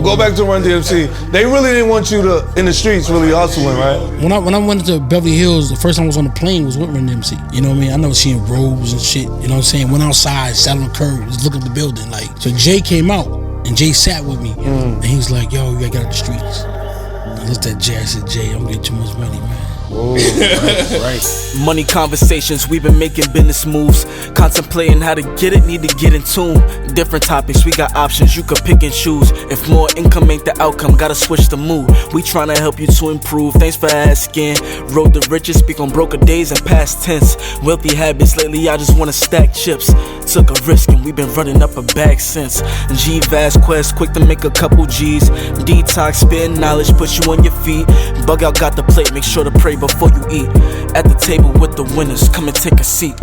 go back to Run-DMC. They really didn't want you to in the streets really hustling, right? When I went to Beverly Hills, the first time I was on the plane was with Run-DMC. You know what I mean? I never seen robes and shit. You know what I'm saying? Went outside, sat on the curb, just looked at the building. Like, so Jay came out and Jay sat with me, and he was like, "Yo, you gotta get out the streets." I looked at Jay. I said, "Jay, I'm getting too much money, man." Right. Money conversations, we've been making business moves. Contemplating how to get it, need to get in tune. Different topics, we got options, you could pick and choose. If more income ain't the outcome, gotta switch the mood. We tryna help you to improve, thanks for asking. Road to riches, speak on broker days and past tense. Wealthy habits, lately I just wanna stack chips. Took a risk and we've been running up a bag since. G-Vast Quest, quick to make a couple G's. Detox, spitting knowledge, put you on your feet. Bug out, got the plate, make sure to pray before you eat. At the table with the winners, come and take a seat.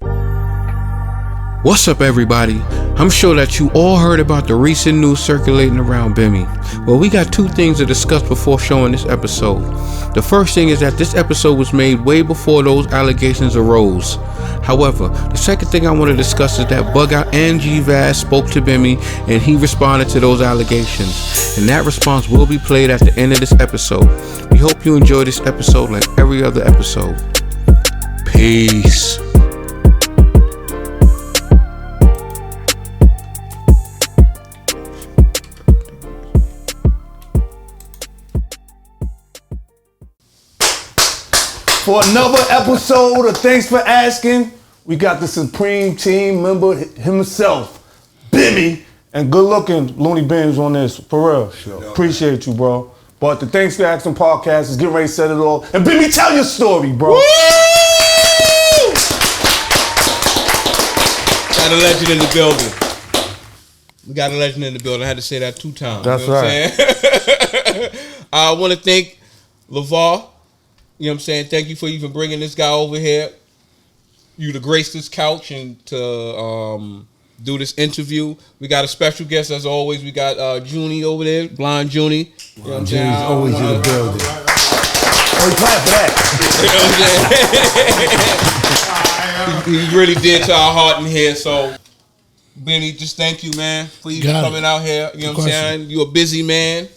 What's up, everybody? I'm sure that you all heard about the recent news circulating around Bimmy. Well, we got two things to discuss before showing this episode. The first thing is that this episode was made way before those allegations arose. However, the second thing I want to discuss is that Bug Out and G-Vaz spoke to Bimmy and he responded to those allegations. And that response will be played at the end of this episode. We hope you enjoy this episode like every other episode. Peace. For another episode of Thanks for Asking, we got the Supreme Team member himself, Bimmy, and good looking Looney Bins on this, for real. Sure. Appreciate you, bro. But the Thanks for Asking podcast is getting ready to set it all. And Bimmy, tell your story, bro. Woo! Got a legend in the building. We got a legend in the building. I had to say that 2 times. That's right. I want to thank LeVar. You know what I'm saying? Thank you for even bringing this guy over here. You to grace this couch and to do this interview. We got a special guest as always. We got Junie over there, Blind Junie. You know what I'm saying? Junie's always in the building. Oh, he clapped for that. You know what I'm saying? He really did to our heart in here. So, Benny, just thank you, man, for even coming out here. You know what I'm saying? You're a busy man.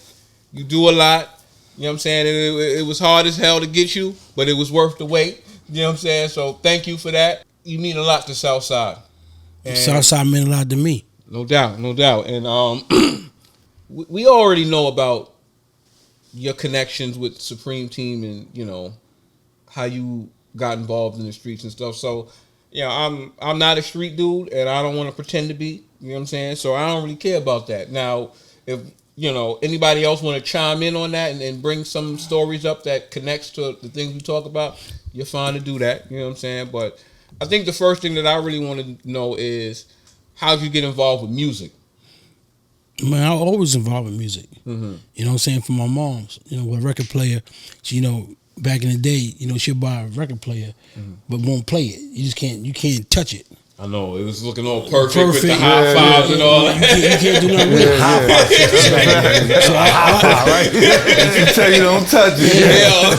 You do a lot. You know what I'm saying? It was hard as hell to get you, but it was worth the wait. You know what I'm saying? So thank you for that. You mean a lot to Southside. And Southside meant a lot to me. No doubt, no doubt. And we already know about your connections with Supreme Team and, you know, how you got involved in the streets and stuff. So, you know, I'm not a street dude and I don't want to pretend to be. You know what I'm saying? So I don't really care about that. Now, if you know, anybody else want to chime in on that and bring some stories up that connects to the things we talk about, you're fine to do that. You know what I'm saying? But I think the first thing that I really want to know is how'd you get involved with music? Man, I was always involved with music. Mm-hmm. You know what I'm saying? For my mom's, you know, with a record player, she, you know, back in the day, you know, she'll buy a record player, but won't play it. You can't touch it. I know, it was looking all perfect with the high fives and all that. You can't do nothing with it. High five. So high five, right? She tell you don't touch it. Yeah.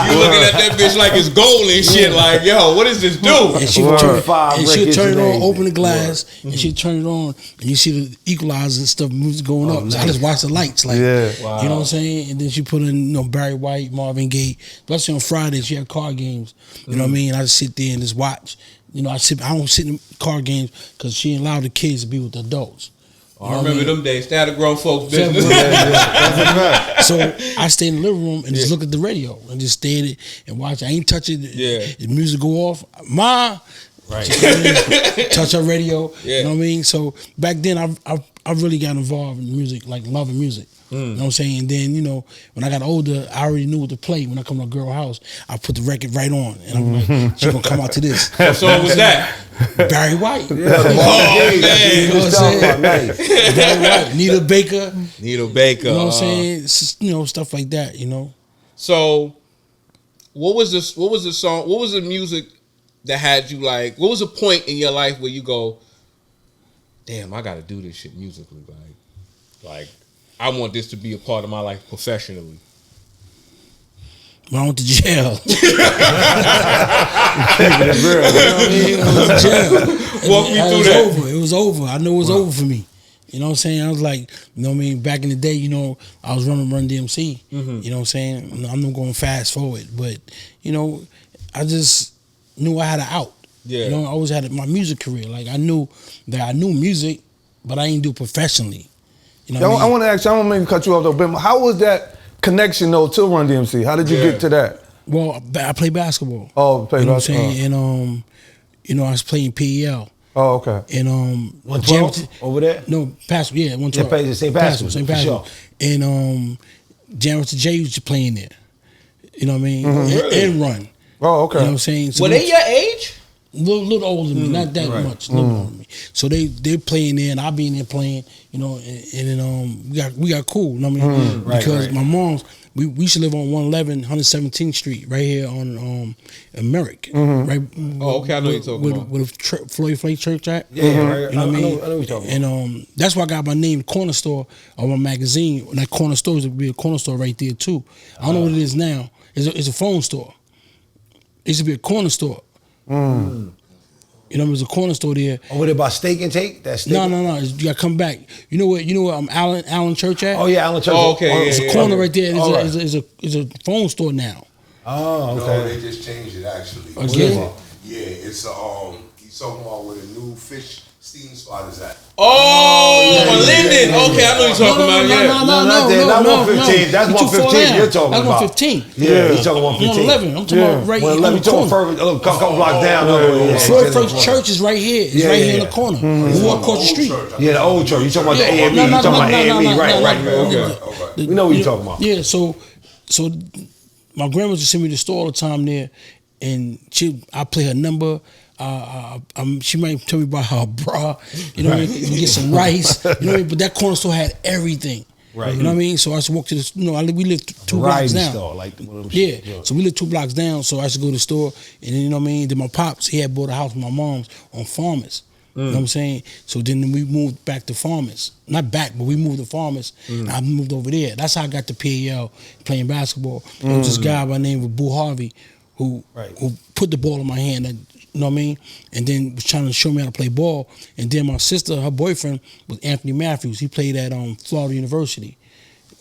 You looking at that bitch like it's gold and shit, like, yo, what does this do? And she'll turn it on, open the glass, and she'll turn it on, and you see the equalizer and stuff going up. So I just watch the lights, like, you know what I'm saying? And then she put in, you know, Barry White, Marvin Gaye. Especially on Fridays, she had card games. You know what I mean? I just sit there and just watch. You know, I don't sit in card games because she ain't allowed the kids to be with the adults. I remember them days. They had a grown folks business. So I stay in the living room and just look at the radio and just stay in it and watch. I ain't touch it. The music go off. Ma, touch her radio. You know what I mean? So back then, I really got involved in music, like loving music. You know what I'm saying? And then, you know, when I got older, I already knew what to play. When I come to a girl house, I put the record right on. And I'm like, she gonna come out to this. What song was that? Barry White. Oh, man. You know what I'm saying? Barry White. Nita Baker. You know what I'm saying? It's just, you know, stuff like that, you know? So, what was the song, what was the music that had you like, what was a point in your life where you go, damn, I gotta do this shit musically, like I want this to be a part of my life professionally? When I went to jail. Walk me through that. It was over. I know it was over for me. You know what I'm saying? I was like, you know what I mean? Back in the day, you know, I was running Run-DMC. Mm-hmm. You know what I'm saying? I'm not going fast forward, but you know, I just knew I had an out. Yeah. You know, I always had my music career. Like I knew that I knew music, but I didn't do it professionally. You know what I mean? I want to ask you, I don't mean to cut you off though, but how was that connection though to Run-DMC? How did you get to that? Well, I play basketball. Oh, play you know basketball. What I'm saying? And you know, I was playing PEL. Oh, okay. And 112 over there? No, Pascal, yeah, 112. Yeah, St. Pascal. St. For Pascal. sure. And Jam with the J was playing there. You know what I mean? And Run. Oh, okay. You know what I'm saying? So Were they your age? Little older than me, not that much. Little older than me. So they're playing there, and I be in there playing. You know, and then we got cool. You know what I mean? Because my mom's. We used to live on 111, 117th Street, right here on Merrick. Right. Oh, okay, I know you're talking about. With a Floyd Flake Church at. Yeah, right. You know what I mean? I know what you're talking about. And that's why I got my name, Corner Store, on my magazine. That corner store used to be a corner store right there too. I don't know what it is now. It's a phone store. It used to be a corner store. You know, there's a corner store there. Over there by Steak and Take? That steak? No. You gotta come back. You know what? Allen Church at? Oh yeah, Allen Church. Oh, okay. It's a corner right there. It's a phone store now. Oh, okay. No, they just changed it actually. Again? Yeah, it's he's talking about where the new fish steam spot is at. Oh, on Linden. Okay, I know you're talking about. Yeah. No, not there. Not 115. That's You're too far 115 down. you're talking That's about. 115. Yeah, he's talking 115. 111. I'm talking about right here. 111, you talking further, a couple blocks down. Floyd Flake Church is right here. It's right here in the corner. We walk across the street. Yeah, the old church. You talking about the AME? You talking about AME? Right. Okay. We know what you're talking about. Yeah, so my grandma used to send me to the store all the time there, and I play her number. She might tell me about her bra, you know what I mean? We get some rice, you know what I mean? But that corner store had everything. Right. You know what I mean? So I used to walk to the, we lived two blocks down. Store, like one of them yeah. So we lived 2 blocks down, so I used to go to the store, and then, you know what I mean? Then my pops, he had bought a house with my mom's on Farmers. You know what I'm saying? So then we moved back to Farmers. Not back, but we moved to Farmers. And I moved over there. That's how I got to PAL playing basketball. There was this guy by the name of Boo Harvey who put the ball in my hand. You know what I mean? And then was trying to show me how to play ball. And then my sister, her boyfriend was Anthony Matthews. He played at Florida University.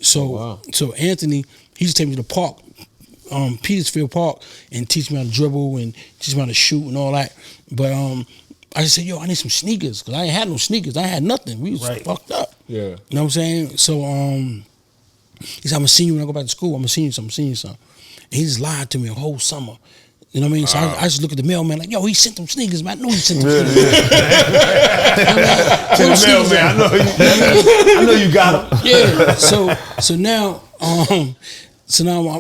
So so Anthony, he used to take me to the park, Petersfield Park, and teach me how to dribble and teach me how to shoot and all that. But I just said, yo, I need some sneakers, because I ain't had no sneakers. I ain't had nothing. We was fucked up. Yeah. You know what I'm saying? So he said, I'm gonna see you when I go back to school. I'm gonna see you something. And he just lied to me a whole summer. You know what I mean? So I just look at the mailman like, yo, he sent them sneakers, man. I know he sent them sneakers. I know you got them. Yeah. So now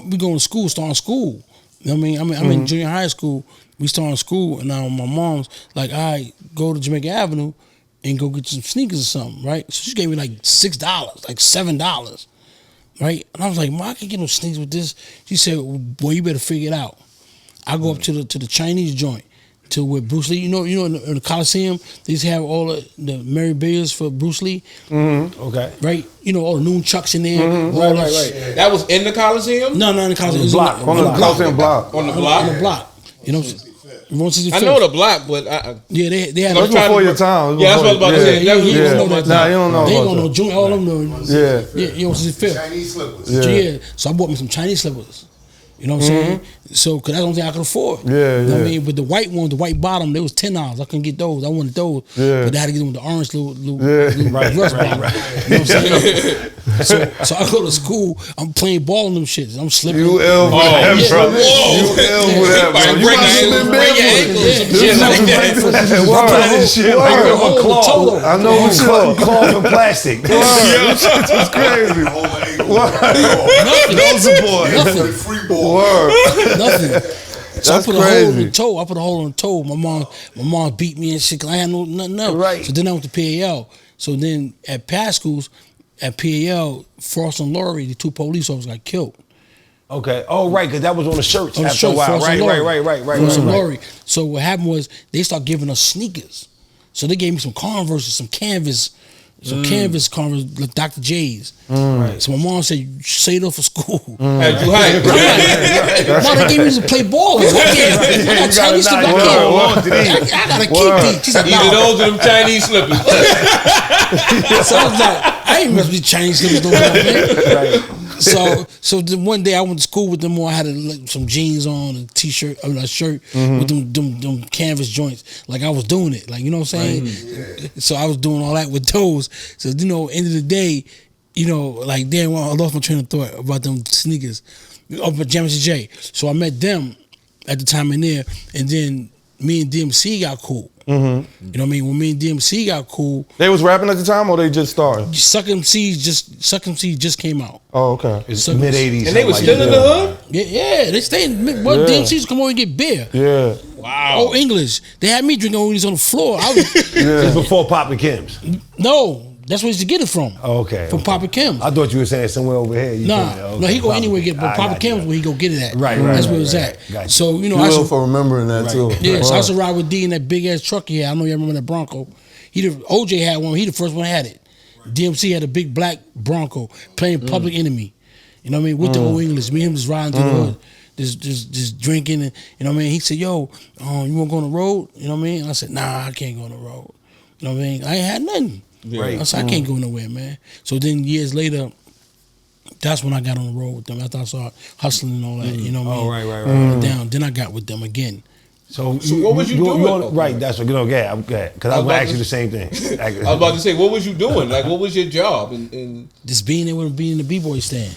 we going to school, starting school. You know what I mean? I'm in junior high school. We starting school, and now my mom's like, all right, go to Jamaica Avenue and go get some sneakers or something, right? So she gave me like $6, like $7, right? And I was like, Mom, I can't get no sneakers with this. She said, well, boy, you better figure it out. I go up to the Chinese joint, to where Bruce Lee, you know in the Coliseum, they used to have all the memorabilia for Bruce Lee. Okay. Right? You know, all the noonchucks in there. Right. That was in the Coliseum? No, in the Coliseum. On the block. On the Coliseum block. On the block? On the block. You know, 165th. I know the block, but yeah, they had. That's before your time. Yeah, that's what I was about to say. You don't know that. Nah, you don't know. They don't know. Junior, all of them know. Yeah, 165th. Chinese slippers. Yeah. So I bought me some Chinese slippers. You know what I'm saying? So, because that's the only thing I could afford. Yeah, you know what I mean? But the white one, the white bottom, they was $10. I couldn't get those. I wanted those. Yeah. But I had to get them with the orange little rust bottom. You know what I'm saying? So I go to school, I'm playing ball in them shits. I'm slipping. You ill with that, bro. You ill with that, bro. You might have been barefoot. I know what's up. Cloth and plastic. That's crazy. Nothing. Free ball. Nothing. So That's I put a crazy. hole in the toe. I put a hole in the toe. My mom beat me and shit because I had nothing else. Right. So then I went to PAL. So then at Pascal's, at PAL, Frost and Laurie, the 2 police officers got killed. Okay. Oh, right, because that was on the shirts On the after shirt, a while. Frost and Laurie. Right. Frost and Laurie. So what happened was they started giving us sneakers. So they gave me some Converse, some Canvas So Canvas covers Dr. J's. Right. So my mom said, you say it for school. Had you hype. Mom, they gave me to play ball. I got Chinese slippers. I gotta keep these. She said, Either those or them Chinese slippers. So I was like, I ain't mess with Chinese slippers no more, man. Right. So then one day I went to school with them. I had some jeans on, a t-shirt, a shirt with them canvas joints. Like I was doing it. Like, you know what I'm saying? Yeah. So I was doing all that with those. So, you know, end of the day, you know, like damn, well, I lost my train of thought about them sneakers. But James J. So I met them at the time in there, and then me and DMC got cool. You know what I mean? When me and DMC got cool, they was rapping at the time, or they just started? Suck MC just came out. Oh, okay. It's mid '80s, and they was still in the hood. Yeah, they stayed. DMC's come over and get beer. Yeah. Wow. Oh, English. They had me drinking O's on the floor. This is before Pop and Kim's. No. That's where he used to get it from. Oh, okay. From Papa Kim's. I thought you were saying somewhere over here. No, he go anywhere get it, but Papa Kim's where he go get it at. Right. That's where it's at. Gotcha. So, you know, I for remembering that too. Yeah, so I used to ride with D in that big ass truck he had. I know you remember that Bronco. OJ had one. He the first one that had it. DMC had a big black Bronco playing Public Enemy. You know what I mean? With the old English. Me and him just riding through the hood. Just drinking. And, you know what I mean? He said, yo, you want to go on the road? You know what I mean? And I said, nah, I can't go on the road. You know what I mean? I ain't had nothing. Right. I said, I can't go nowhere, man. So then years later, that's when I got on the road with them. After I started hustling and all that, you know what I mean? Down. Then I got with them again. So what was you doing? Right, that's what, because I was going to ask you the same thing. I was about to say, what was you doing? Like, what was your job? Just being there with being in the B-boy stand.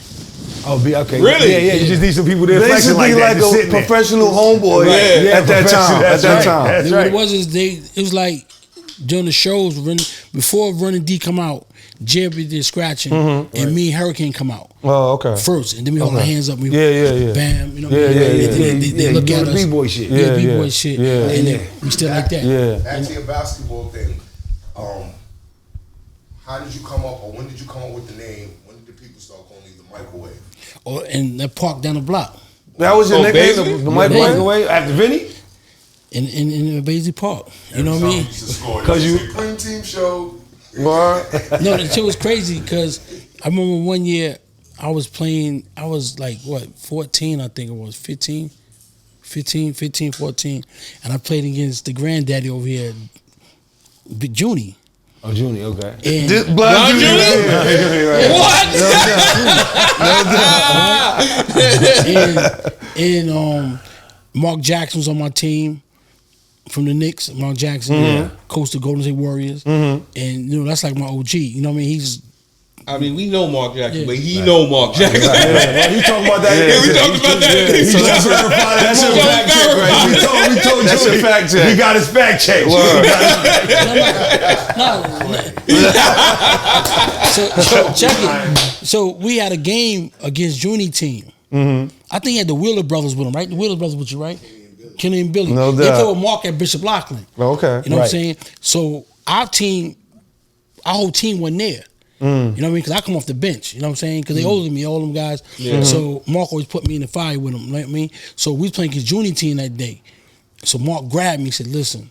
Oh, okay. Really? Yeah. You just need some people there flexing Basically like that. like a professional homeboy at that time. That's right. What it was is it was like during the shows, before Run D come out, Jerry did scratching, and me and Hurricane come out. Oh, okay. First, and then we hold our hands up. Yeah. Bam, you know. They look at us. B-boy shit. Yeah, B-boy shit. And then we still like that. Yeah. Back to your basketball thing. How did you come up, or when did you come up with the name? When did the people start calling you the microwave? Or in that park down the block. That was your nickname, the microwave after Vinny? In Basie Park. You know what I mean? Because you Supreme Team show. What? No, the shit was crazy because I remember one year I was playing, I was like, 14, I think it was, 15, 14. And I played against the granddaddy over here, Big Junie. Oh, Junie, okay. And Black Junie? What? And Mark Jackson was on my team from the Knicks. Mark Jackson, coached the Golden State Warriors. And, you know, that's like my OG. You know what I mean? We know Mark Jackson, but he know Mark Jackson. You talking about that? We talked about that. So that's your fact check, right? We told That's you. your fact check. He got his fact check. So check it. So we had a game against Junie team. I think he had the Wheeler brothers with him, right? The Wheeler brothers with you, right? Kenny and Billy. No doubt. They played with Mark at Bishop Loughlin. Okay. You know what I'm saying? So our whole team wasn't there. You know what I mean? Because I come off the bench. You know what I'm saying? Because they older than me, all them guys. So Mark always put me in the fire with them. You know what I mean? So we was playing his Junie team that day. So Mark grabbed me and said, listen,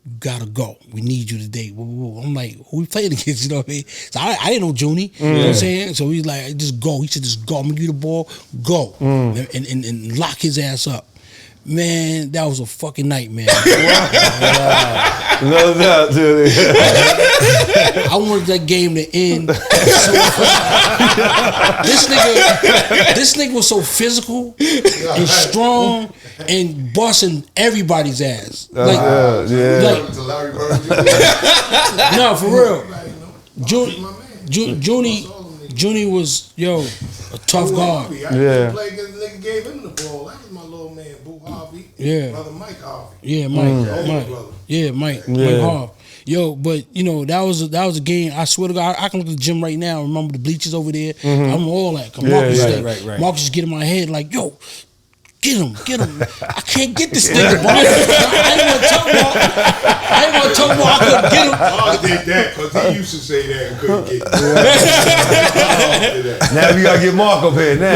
you gotta go. We need you today. I'm like, who we playing against? You know what I mean? So I didn't know Junie. You know what I'm saying? So he's like, just go. He said, just go. I'm gonna give you the ball. Go. And lock his ass up. Man, that was a fucking nightmare. No doubt, dude. I wanted that game to end. This nigga was so physical and strong and busting everybody's ass. Like, no, for real. Junie was, a tough guard. Yeah. Play against the nigga gave him the ball. That was my little man, Boo Harvey. Yeah. Brother Mike Harvey. Yeah, Mike. Yeah, Mike Harvey. But that was a game. I swear to God, I can look at the gym right now and remember the bleachers over there. I'm all that. Marcus just get in my head like, yo, get him. I can't get this nigga, bro. I ain't gonna talk about I couldn't get him. I did that because he used to say that and couldn't get it. Now we gotta get Mark up here now.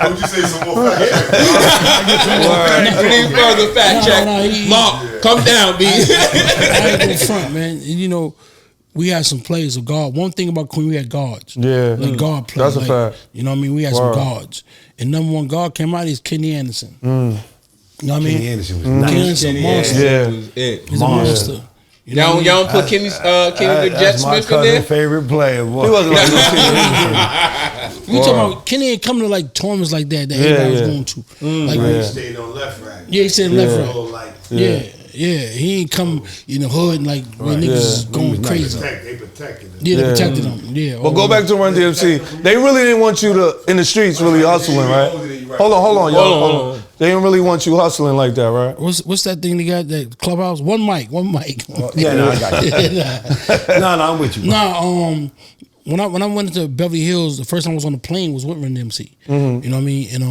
Don't you say some more fact check? We need further fact check. Mark, come down, B. I ain't gonna front, man. And, you know, we had some players of God. One thing about Queen, we had guards. Yeah. Like guard players. That's a fact. You know what I mean? We had some guards. And number one guard came out is Kenny Anderson. You know what I mean? Kenny Anderson was Kenny nice. Anderson, monster. Yeah. He's a monster. You know Y'all don't put Kenny the Jet Smith in there? Favorite player. Boy. He wasn't like we talking about Kenny ain't coming to like tournaments like that everybody was going to. Like, He stayed on left right. yeah, he said left right. Like, Yeah, he ain't come in the hood and like when niggas is going crazy. they protected him. Yeah, they protected him. Yeah. But go back to Run-DMC. They really didn't want you to in the streets really hustling, right? Hold on, y'all. Hold on. They didn't really want you hustling like that, right? What's that thing they got? That clubhouse? One mic. Yeah, no, I got you. No, I'm with you. Nah, when I went into Beverly Hills, the first time I was on the plane was with Run-DMC. You know what I mean? And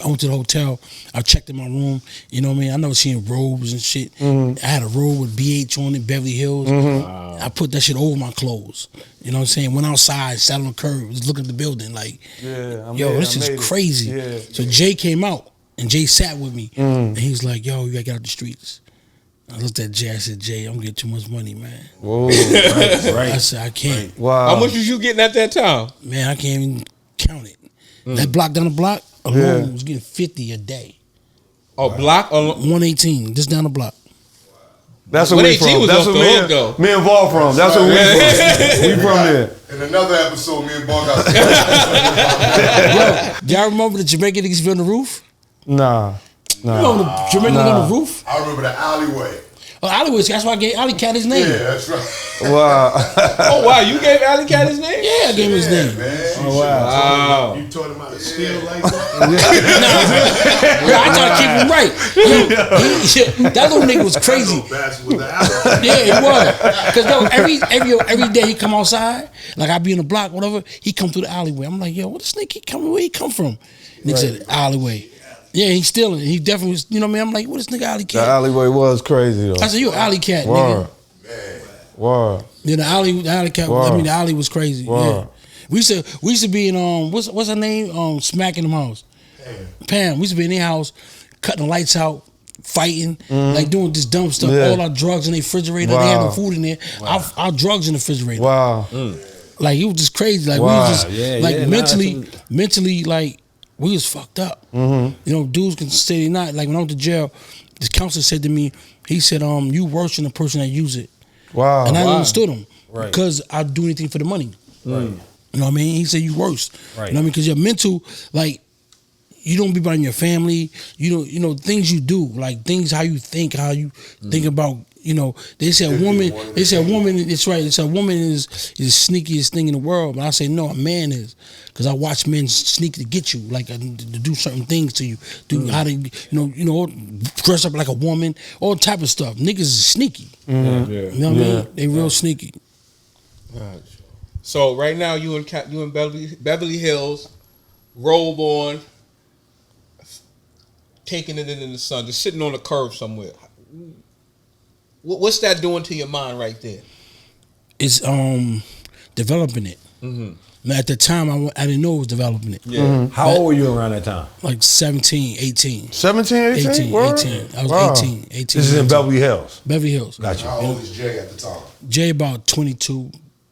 I went to the hotel. I checked in my room. You know what I mean? I never seen robes and shit. I had a robe with BH on it, Beverly Hills. I put that shit over my clothes. You know what I'm saying? Went outside, sat on the curb, was looking at the building like, this is crazy. Yeah. So Jay came out and Jay sat with me. And he was like, yo, you gotta get out the streets. I looked at Jay, I said, Jay, I'm getting too much money, man. Whoa. Right. I said, I can't. Wow. How much was you getting at that time? Man, I can't even count it. That block down the block alone was getting 50 a day. A block? 118, just down the block. That's where we from. That's where me and Vol from. That's where we from. We from there. In another episode, me and Ball got Yo, y'all remember the Jamaican niggas be on the roof? Nah. You know the Jamaican on the roof? I remember the alleyway. Oh, Alleyway, that's why I gave Alley Cat his name. Yeah, that's right. Wow. Oh, wow. You gave Alley Cat his name? Yeah, I gave him his name. Man. Oh, wow. You taught him how to steal like that? Yo, I try to keep him right. That little nigga was crazy. Yeah, he was. Because every day he come outside, like I be in the block, whatever, he come through the alleyway. I'm like, yo, what this nigga he coming? Where he come from? Nigga said, alleyway. Yeah, he's stealing. He definitely was, you know what I mean? I'm like, what this nigga Alley Cat? The alleyway was crazy though. I said, you an Alley Cat, Word. nigga. Word. Yeah, the alley cat. Word. I mean, the alley was crazy. Word. Yeah. We used to be in what's her name? Smacking them house. Pam. We used to be in their house, cutting the lights out, fighting, like doing this dumb stuff. Yeah. All our drugs in the refrigerator. They had no food in there. Our drugs in the refrigerator. Wow. Like it was just crazy. Like we was just mentally like we was fucked up. You know, dudes can say they not. Like when I went to jail, this counselor said to me, he said, you worse than the person that use it. Wow. And I understood him because I'd do anything for the money. You know what I mean? He said you worse. You know what I mean? Because your mental, like, you don't be around your family. You know things you do, like things how you think think about. You know, they say a woman. It's right. It's a woman is the sneakiest thing in the world. But I say no, a man is, because I watch men sneak to get you, like to do certain things to you, do how to you know dress up like a woman, all type of stuff. Niggas is sneaky. You know what I mean? They real sneaky. So right now you in Beverly Hills, robe on, taking it in the sun, just sitting on the curb somewhere. What's that doing to your mind right there? It's developing it. Now, at the time, I didn't know it was developing it. Yeah. How old were you around that time? Like 17, 18. 17, 18? 18. I was 18. This is in Beverly Hills. Beverly Hills. Got you. How old was Jay at the time? Jay about 22,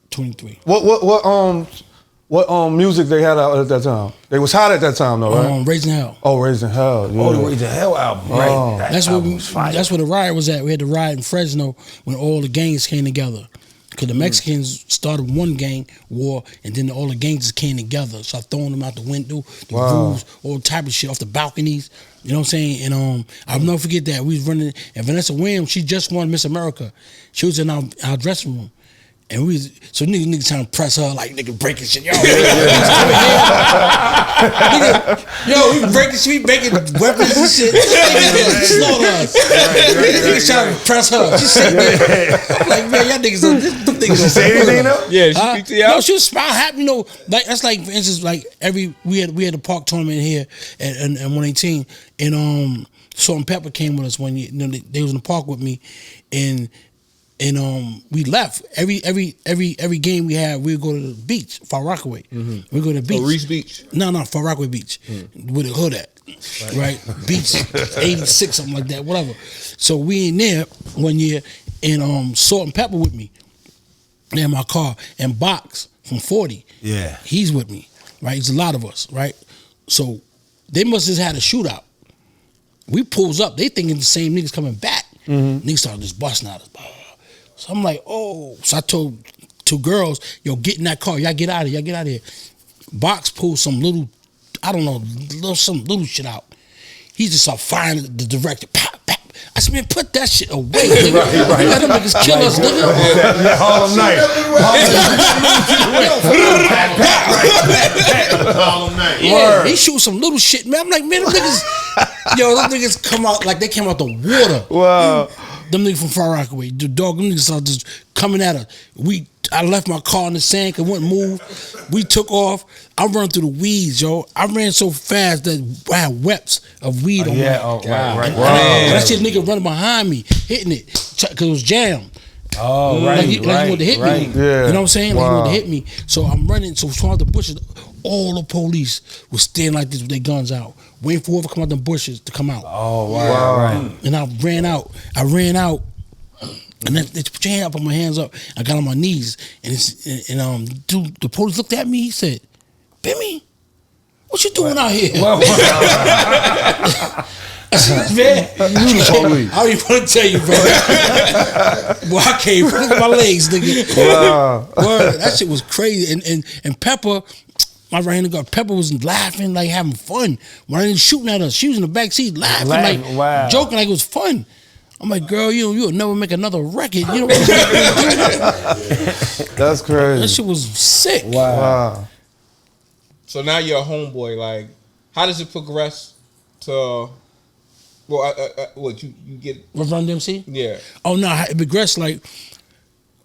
23. What music they had out at that time? They was hot at that time though, right? Raising Hell. Oh, Raising Hell. Yeah. Oh, the Raising Hell album, right? That's where the riot was at. We had the riot in Fresno when all the gangs came together. Because the Mexicans started one gang war, and then all the gangs just came together. So I throwing them out the window, the roofs, all type of shit off the balconies. You know what I'm saying? And I'll never forget that. We was running, and Vanessa Williams, she just won Miss America. She was in our dressing room. And so niggas trying to press her like nigga breaking shit. Yo, nigga, we breaking shit, we making weapons and shit. Niggas slaughter us. Niggas trying to press her. She said, I'm like, man, y'all niggas don't. Did she say anything though? Yeah, she speak to y'all. No, she was smile happy. You know, like that's like for instance, like we had a park tournament here at 118, and Salt and Pepper came with us one year. You know, they was in the park with me, and we left. Every game we had, we would go to the beach, Far Rockaway. We go to the beach. Reese Beach? No, Far Rockaway Beach. With the hood at. Right? Beach 86, something like that, whatever. So we in there one year, and Salt and Pepper with me in my car, and Box from 40. Yeah. He's with me, right? It's a lot of us, right? So they must have had a shootout. We pulls up, they thinking the same niggas coming back. Niggas started just busting out us. So I'm like, oh. So I told two girls, yo, get in that car. Y'all get out of here. Box pulled some little, I don't know, some little shit out. He just started firing the director. Pop, pop. I said, man, put that shit away, nigga. Right. Let them niggas kill us, nigga. Harlem Night. Yeah, he shoot some little shit, man. I'm like, man, them niggas come out like they came out the water. Wow. Them niggas from Far Rockaway, the dog, them niggas are just coming at us. I left my car in the sand, cause wouldn't move. We took off. I run through the weeds, yo. I ran so fast that I had webs of weed on me. Right. And that shit nigga running behind me, hitting it, cause it was jammed. Oh, Like he wanted to hit me. Yeah. You know what I'm saying? Like he wanted to hit me. So I'm running. So from the bushes, all the police was standing like this with their guns out, waiting for whoever come out the bushes to come out. Oh, wow. Right. And I ran out. And then they put your hand up, put my hands up. I got on my knees, and dude, the police looked at me. He said, "Bimmy, what you doing out here?" I said, "Man, I don't even want to tell you, bro. Well, I came. Look at my legs, nigga. Wow. Word, that shit was crazy. And Pepper, my right hand guard, Pepper was laughing, like having fun. When I didn't shooting at us, she was in the back seat laughing, like joking, like it was fun. I'm like, girl, you'll never make another record. You know what That's crazy. That shit was sick. Wow. So now you're a homeboy. Like, how does it progress to? Well, what you get? With Run-DMC? Yeah. Oh no, it progressed like.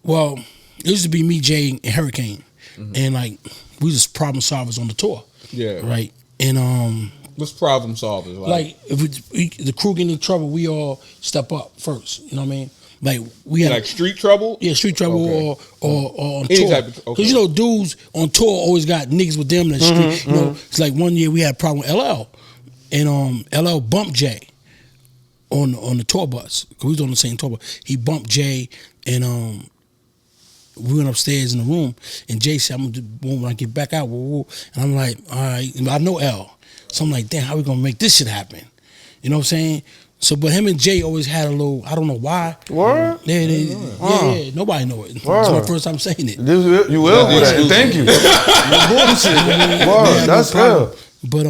Well, it used to be me, Jay, and Hurricane, and like we just problem solvers on the tour. Yeah. Right. And What's problem solvers like if the crew get in trouble, we all step up first. You know what I mean? Like we had like street trouble. Yeah, street trouble or on Any tour. type of- Because you know, dudes on tour always got niggas with them in the street. You know, it's like one year we had a problem with LL, and LL bumped Jay on the tour bus. Cause we was on the same tour bus. He bumped Jay, and we went upstairs in the room, and Jay said, "I'm gonna do when I get back out." And I'm like, "All right," I know L. So I'm like, damn, how we gonna make this shit happen? You know what I'm saying? So, but him and Jay always had a little, I don't know why. Word? Yeah, nobody know it. Word. It's my first time saying it. You will with that. Thank you. Word, that's good. But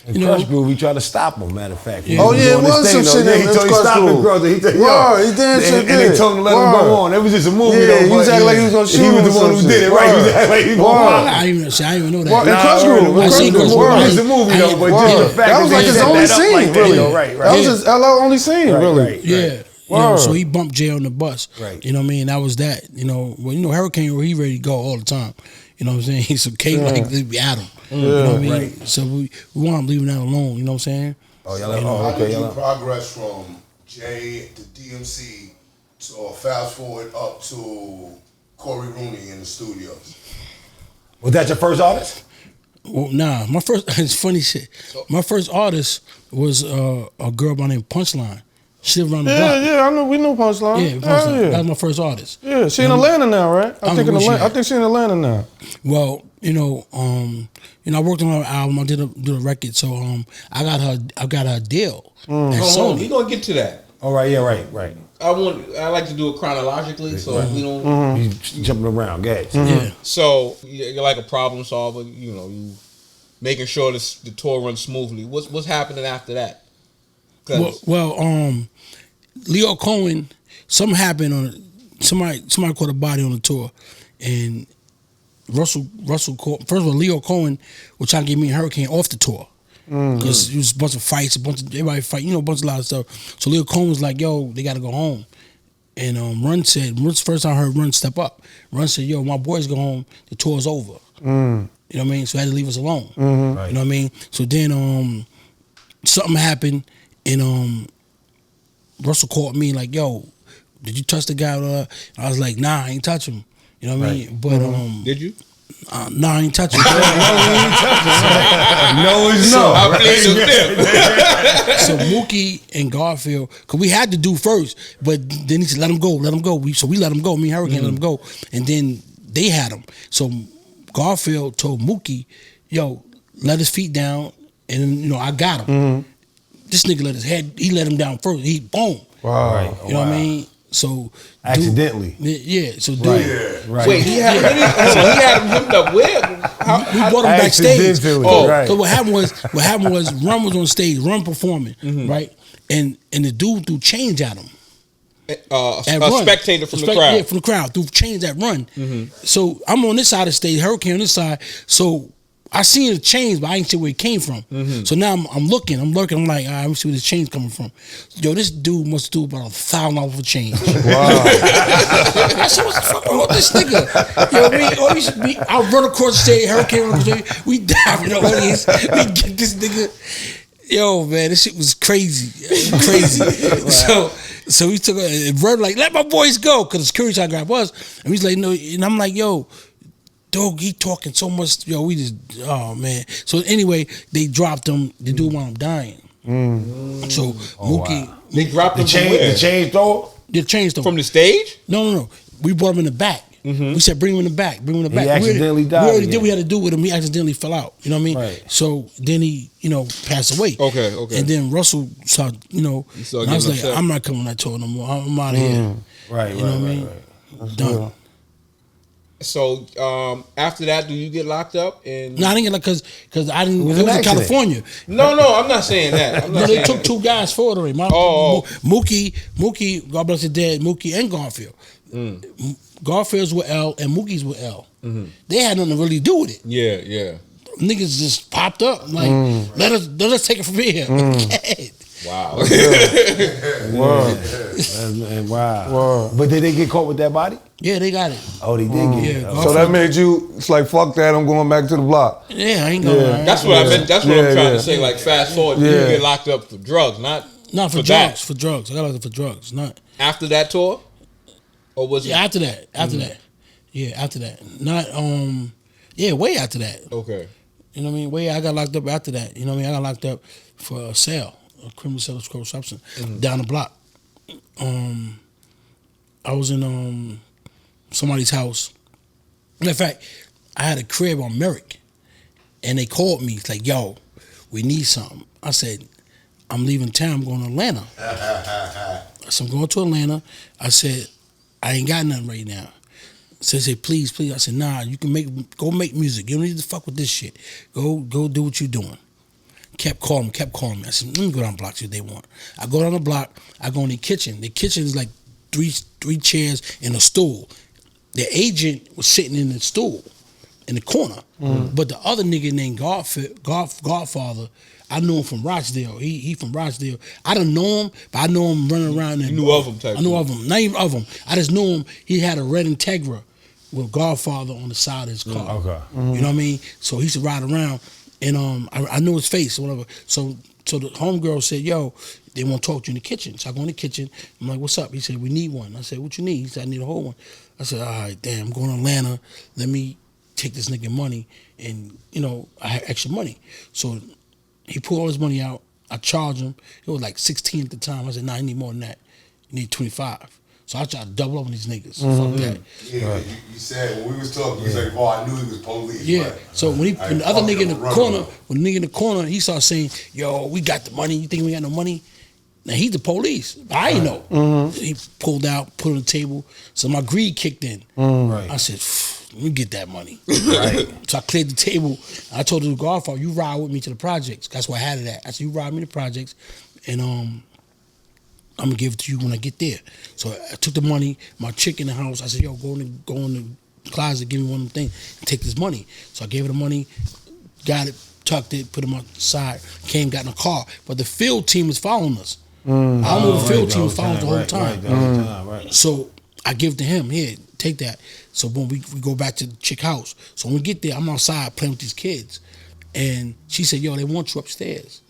In Crush Groove, he tried to stop him, matter of fact. Yeah. Oh yeah, it was some shit He told you stop him, brother. He told Word, he did shit. and they told him to let him go on. It was just a movie, Yeah, though. he was but acting like he was gonna shoot He was the him or one who some did shit. it, right? He was Word. acting like he was Word. going I didn't even know Well, in that. Crush Groove, I seen Crush Groove. It was a movie, though, but just the fact That was like they his set only that up scene, like that, really. you know, right. That was his LL only scene, really. Right. Yeah. You know, so he bumped Jay on the bus. Right. You know what I mean? That was that. You know, well, Hurricane, he ready to go all the time. You know what I'm saying? He's some K like we at him. You know what I mean? Right. So we want him leaving that alone. You know what I'm saying? Oh, How did you progress from Jay to DMC to fast forward up to Corey Rooney in the studios? Was that your first artist? Well, nah, my first, it's funny shit. My first artist was a girl by the name of Punchline. She lived around the block. Yeah, I know. We know Punchline. Yeah, Punchline. That was my first artist. Yeah, she in Atlanta now, right? I think she's in Atlanta now. Well, I worked on her album. I did a record, so I got her a deal at Sony. We gonna get to that. All right, yeah, right. I like to do it chronologically, so we don't. You jumping around, guys. Yeah. So you're like a problem solver. You making sure the tour runs smoothly. What's happening after that? Well, Leo Cohen, something happened somebody caught a body on the tour, and Russell called. First of all, Leo Cohen was trying to get me and Hurricane off the tour. Because it was a bunch of fights, everybody fight, a bunch of lot of stuff. So Leo Cohen was like, yo, they got to go home. And Run's first time I heard Run step up. Run said, yo, my boys go home, the tour's over. You know what I mean? So I had to leave us alone. Right. You know what I mean? So then something happened, and Russell called me like, yo, did you touch the guy? I was like, nah, I ain't touch him. You know what I mean? But did you? No, I ain't touching. No, it's no. So Mookie and Garfield, because we had to do first, but then he said, let him go. So we let him go. Me and Hurricane let him go. And then they had him. So Garfield told Mookie, yo, let his feet down, and I got him. This nigga he let him down first. He boom. Wow. You know what I mean? So accidentally, So right. Wait, he had him hemmed up where? We brought him backstage. Right. So what happened was Run was on stage, Run performing, right, and the dude threw chains at him. A spectator from the crowd. Yeah, from the crowd threw chains at Run. So I'm on this side of the stage, Hurricane on this side. So I seen the chains, but I didn't see where it came from. So now I'm lurking. I'm like, all right, let me see where this chain's coming from. Yo, this dude must do about $1,000 for change. Wow. I said, what the fuck wrong with this nigga? Yo, I run across the stage, Hurricane run across the stage, we dive in the audience, we get this nigga. Yo, man, this shit was crazy. Wow. So he took a run like, let my boys go, because the security trying to grab us. And he's like, no, and I'm like, yo, dog, he talking so much. Yo, we just, oh man. So anyway, they dropped him. The dude wound up dying. So Mookie, wow. They dropped him. The chain throw? The chain throw. From the stage? No. We brought him in the back. We said, bring him in the back. He accidentally died. We already did what we had to do with him. He accidentally fell out. You know what I mean? Right. So then he, passed away. Okay. And then Russell saw, and I was like, upset. I'm not coming on that tour no more. I'm out of here. Right. You know what I mean? Done. Good. So after that, do you get locked up? And No, I didn't get because I didn't. It was in accident. California. No, I'm not saying that. They took two guys for it already. Mookie, God bless his dead, Mookie and Garfield. Garfield's with L and Mookie's with L. They had nothing to really do with it. Yeah. Niggas just popped up like, let us take it from here. Wow. Wow. But did they get caught with that body? Yeah, they got it. Oh, they did get it. Yeah, So that made you, it's like, fuck that, I'm going back to the block. Yeah, I ain't going. Yeah. That's what I meant. That's what I'm trying to say. Like, fast forward, you get locked up for drugs, not for drugs. that. For drugs. I got locked up for drugs. Not after that tour, or was it? Yeah, after that. Yeah, after that. Not way after that. Okay. You know what I mean? I got locked up after that. You know what I mean? I got locked up for a sale, a criminal sale of controlled substance, down the block. I was in somebody's house. In fact, I had a crib on Merrick, and they called me. It's like, yo, we need something. I said, I'm leaving town. I'm going to Atlanta. So I'm going to Atlanta. I said, I ain't got nothing right now. So they said, please. I said, nah, you can go make music. You don't need to fuck with this shit. Go do what you're doing. Kept calling me. I said, let me go down the block, see what they want. I go down the block, I go in the kitchen. The kitchen is like three chairs and a stool. The agent was sitting in the stool in the corner. But the other nigga named Godfather, I knew him from Rochdale. He from Rochdale. I don't know him, but I know him running around. You knew of him, type. I knew of him. Not even of him. I just knew him. He had a red Integra with Godfather on the side of his car. Okay. You know what I mean? So he used to ride around, and I knew his face or whatever. So the homegirl said, yo, they want to talk to you in the kitchen. So I go in the kitchen. I'm like, what's up? He said, we need one. I said, what you need? He said, I need a whole one. I said, all right, damn, I'm going to Atlanta. Let me take this nigga money, and, I had extra money. So he pulled all his money out. I charged him. It was like 16 at the time. I said, nah, I need more than that. You need 25. So I tried to double up on these niggas. Fuck that. Yeah, you said when we was talking, you was like, "Oh, I knew he was police." Yeah. Right? So when the other nigga in the corner, he started saying, "Yo, we got the money. You think we got no money?" Now he's the police. I ain't know. He pulled out, put it on the table. So my greed kicked in. Right. I said, let me get that money. Right. So I cleared the table. I told the Godfather, you ride with me to the projects. That's where I had it at. I said, you ride me to the projects, and I'm gonna give it to you when I get there. So I took the money, my chick in the house. I said, yo, go in the closet, give me one of them things, and take this money. So I gave her the money, got it, tucked it, put it on the side, came, got in the car. But the field team was following us. I don't know the field team was following us the whole time. Right. So I give it to him, here, take that. So boom, we go back to the chick house. So when we get there, I'm outside playing with these kids. And she said, yo, they want you upstairs.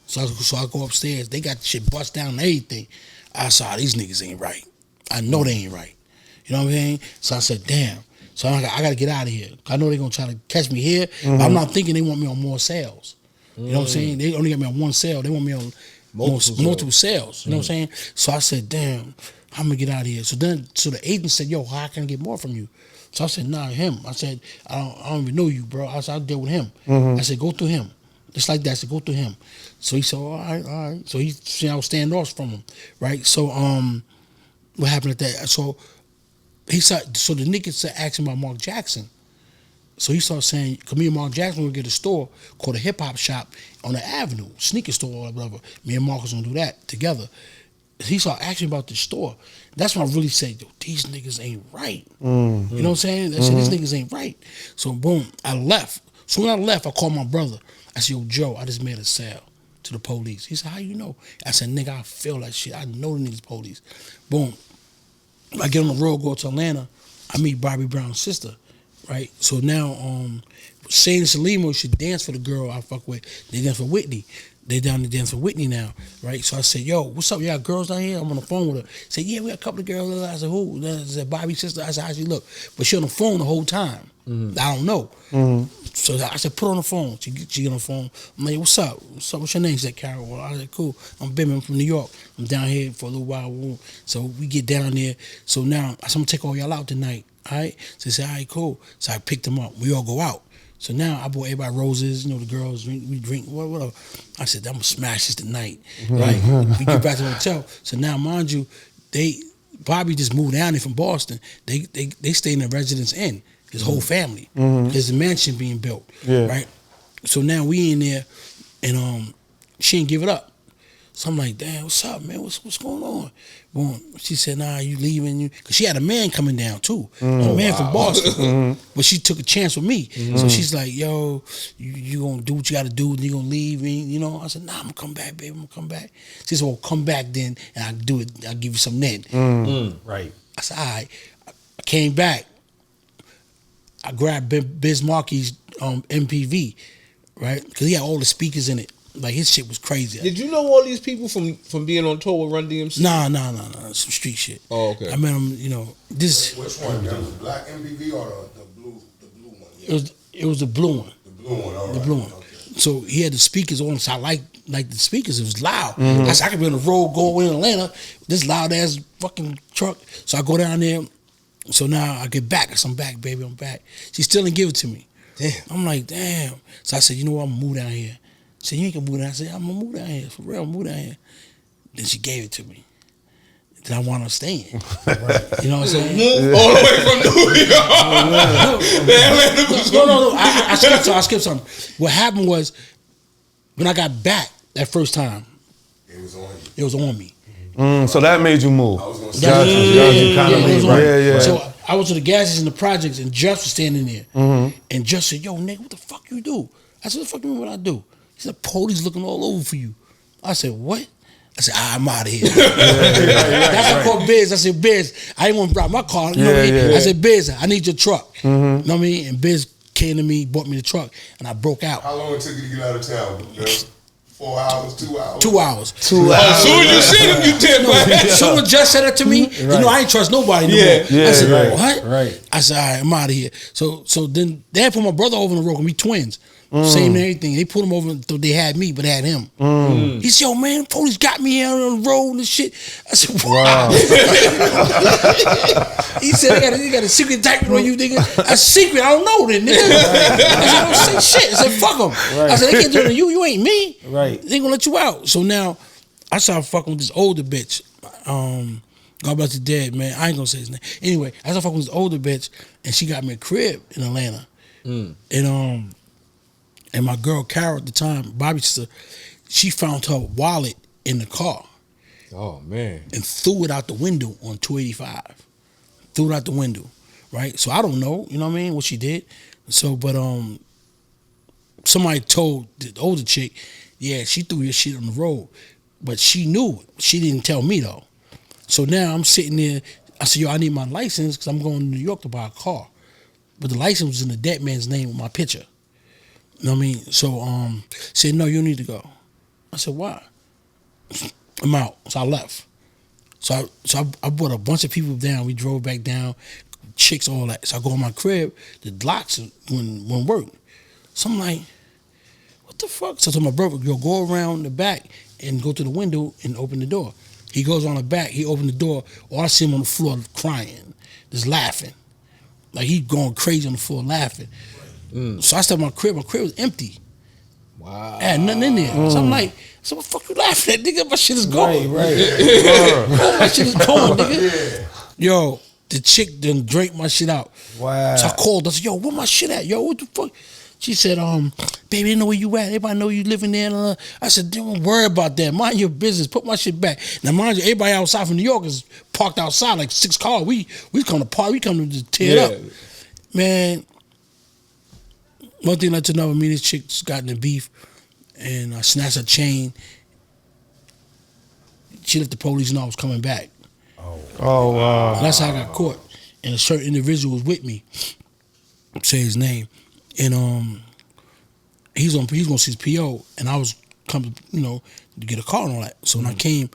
So I go upstairs. They got shit bust down and everything. I saw these niggas ain't right. I know they ain't right. You know what I'm saying? So I said, damn. So I got to get out of here. I know they're going to try to catch me here. But I'm not thinking they want me on more sales. You know what I'm saying? They only got me on one sale. They want me on multiple sales. You know what I'm saying? So I said, damn, I'm going to get out of here. So the agent said, yo, how can I get more from you? So I said, nah, him. I said, I don't even know you, bro. I said, I'll deal with him. I said, go through him. Just like that. I said, go through him. So he said, all right. So he said I was standoff from him, right? So what happened at that? So he said, so the nigga started asking about Mark Jackson. So he started saying, cause me and Mark Jackson would get a store called a hip hop shop on the avenue, sneaker store or whatever. Me and Mark was gonna do that together. He started asking about the store. That's when I really said, yo, these niggas ain't right. You know what I'm saying? I said, these niggas ain't right. So boom, I left. So when I left, I called my brother. I said, yo, Joe, I just made a sale to the police. He said, how you know? I said, nigga, I feel that shit. I know the niggas police. Boom. I get on the road, go to Atlanta. I meet Bobby Brown's sister, right? So now, Shane and Salima should dance for the girl I fuck with. They dance for Whitney. They down to dance for Whitney now, right? So I said, yo, what's up? You got girls down here? I'm on the phone with her. She said, yeah, we got a couple of girls. I said, who? I said, Bobby's sister. I said, how she look? But she on the phone the whole time. I don't know. So I said, put her on the phone. She get on the phone. I'm like, what's up? What's up? What's your name? She said, Carol. Well, I said, cool. I'm Bimmy. I'm from New York. I'm down here for a little while. So we get down there. So now I said, I'm going to take all y'all out tonight. All right? So they said, all right, cool. So I picked them up. We all go out. So now I bought everybody roses, the girls, we drink, whatever. I said, I'm going to smash this tonight, right? We get back to the hotel. So now, mind you, Bobby just moved down there from Boston. They stay in the Residence Inn, his whole family. There's a mansion being built, right? So now we in there, and she didn't give it up. So I'm like, damn, what's up, man? What's going on? Boom. She said, nah, you leaving? Because she had a man coming down, too. A man from Boston. But she took a chance with me. So she's like, yo, you going to do what you got to do, and you going to leave me, I said, nah, I'm going to come back, baby. I'm going to come back. She said, well, come back then, and I'll do it. I'll give you some then. Right. I said, all right. I came back. I grabbed Biz Markie's MPV, right? Because he had all the speakers in it. Like, his shit was crazy. Did you know all these people from being on tour with Run-DMC? Nah. Some street shit. Oh, okay. I met him, this. Which one? That was the black MPV or the blue one? Yeah. It was the blue one. The blue one, all right. The blue one. Okay. So he had the speakers on, so I like the speakers. It was loud. I said, I could be on the road going in Atlanta, this loud ass fucking truck. So I go down there. So now I get back. I said, I'm back, baby, I'm back. She still didn't give it to me. Damn. I'm like, damn. So I said, you know what, I'm gonna move down here. She said, you ain't gonna move down here. I said, I'm gonna move down here. For real, I'm gonna move down here. Then she gave it to me. Then I wound up staying. Right. You know what I'm saying? Move all the way from New York. No. I skipped something. What happened was, when I got back that first time, It was on you. it was on me. So that made you move. I was going to say. Yeah. Yeah. So I was to the gas station in the projects, and Just was standing there. And Just said, yo, nigga, what the fuck you do? I said, what the fuck you mean what I do? He said, police looking all over for you. I said, what? I said, I'm out of here. That's what I called Biz. I said, Biz, I didn't want to drive my car. You know what I mean? I said, Biz, I need your truck. You know what I mean? And Biz came to me, bought me the truck, and I broke out. How long it took you to get out of town? 4 hours, 2 hours? 2 hours. As soon as you see him, you did. As soon as Just said that to me, I ain't trust nobody no more. I said, what? Right. I said, all right, I'm out of here. So then they had put my brother over on the road, and we twins. Same and everything. They put him over, so they had me, but they had him. He said, yo, man, the police got me here on the road and shit. I said, wow. He said, they got a secret indictment on you, nigga. A secret? I don't know then, nigga. I said, don't say shit. I said, fuck them. I said, they can't do it to you. You ain't me. Right. They ain't gonna let you out. So now, I started fucking with this older bitch. God bless the dead, man. I ain't gonna say his name. Anyway, I started fucking with this older bitch, and she got me a crib in Atlanta. And my girl Carol at the time, Bobby's sister, she found her wallet in the car. Oh man. And threw it out the window on 285. Threw it out the window, right? So I don't know, you know what I mean, what she did. So, but somebody told the older chick, yeah, she threw your shit on the road. But she knew it. She didn't tell me though. So now I'm sitting there, I said, yo, I need my license because I'm going to New York to buy a car. But the license was in the dead man's name with my picture. You know what I mean? So said, no, you need to go. I said, why? I'm out. So I left. So I brought a bunch of people down. We drove back down, chicks, all that. So I go in my crib, the locks wouldn't work. So I'm like, what the fuck? So I told my brother, yo, go around the back and go to the window and open the door. He goes on the back, he opened the door, all I see him on the floor crying, just laughing. Like he going crazy on the floor laughing. So I stepped in my crib was empty. Wow. I had nothing in there. So I'm like, so what the fuck you laughing at, nigga? My shit is gone. Right. My shit is gone, nigga. Yo, the chick done drank my shit out. Wow. So I called, I said, yo, where my shit at? Yo, what the fuck? She said, baby, they know where you at. Everybody know you living there. I said, don't worry about that. Mind your business. Put my shit back. Now, mind you, everybody outside from New York is parked outside, like 6 cars. We come to party. We come to just tear it up. Man, one thing led to another. Me and this chick just got in a beef, and I snatched her chain. She let the police know I was coming back. Oh, wow. And that's how I got caught. And a certain individual was with me. Say his name. And he's gonna see his PO, and I was coming, to get a car and all that. So when I came,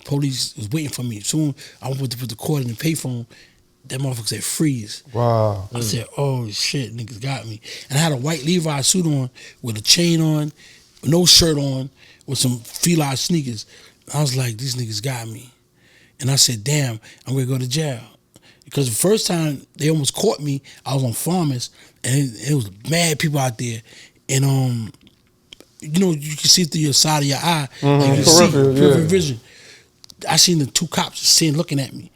police was waiting for me. Soon I went to put the cord in the payphone. That motherfucker said freeze. Wow. I said, oh shit, niggas got me. And I had a white Levi suit on with a chain on, no shirt on, with some feline sneakers. I was like, these niggas got me. And I said, damn, I'm gonna go to jail. Because the first time they almost caught me, I was on Farmers, and it was mad people out there. And you can see through your side of your eye, like you can see peripheral vision. I seen the 2 cops looking at me.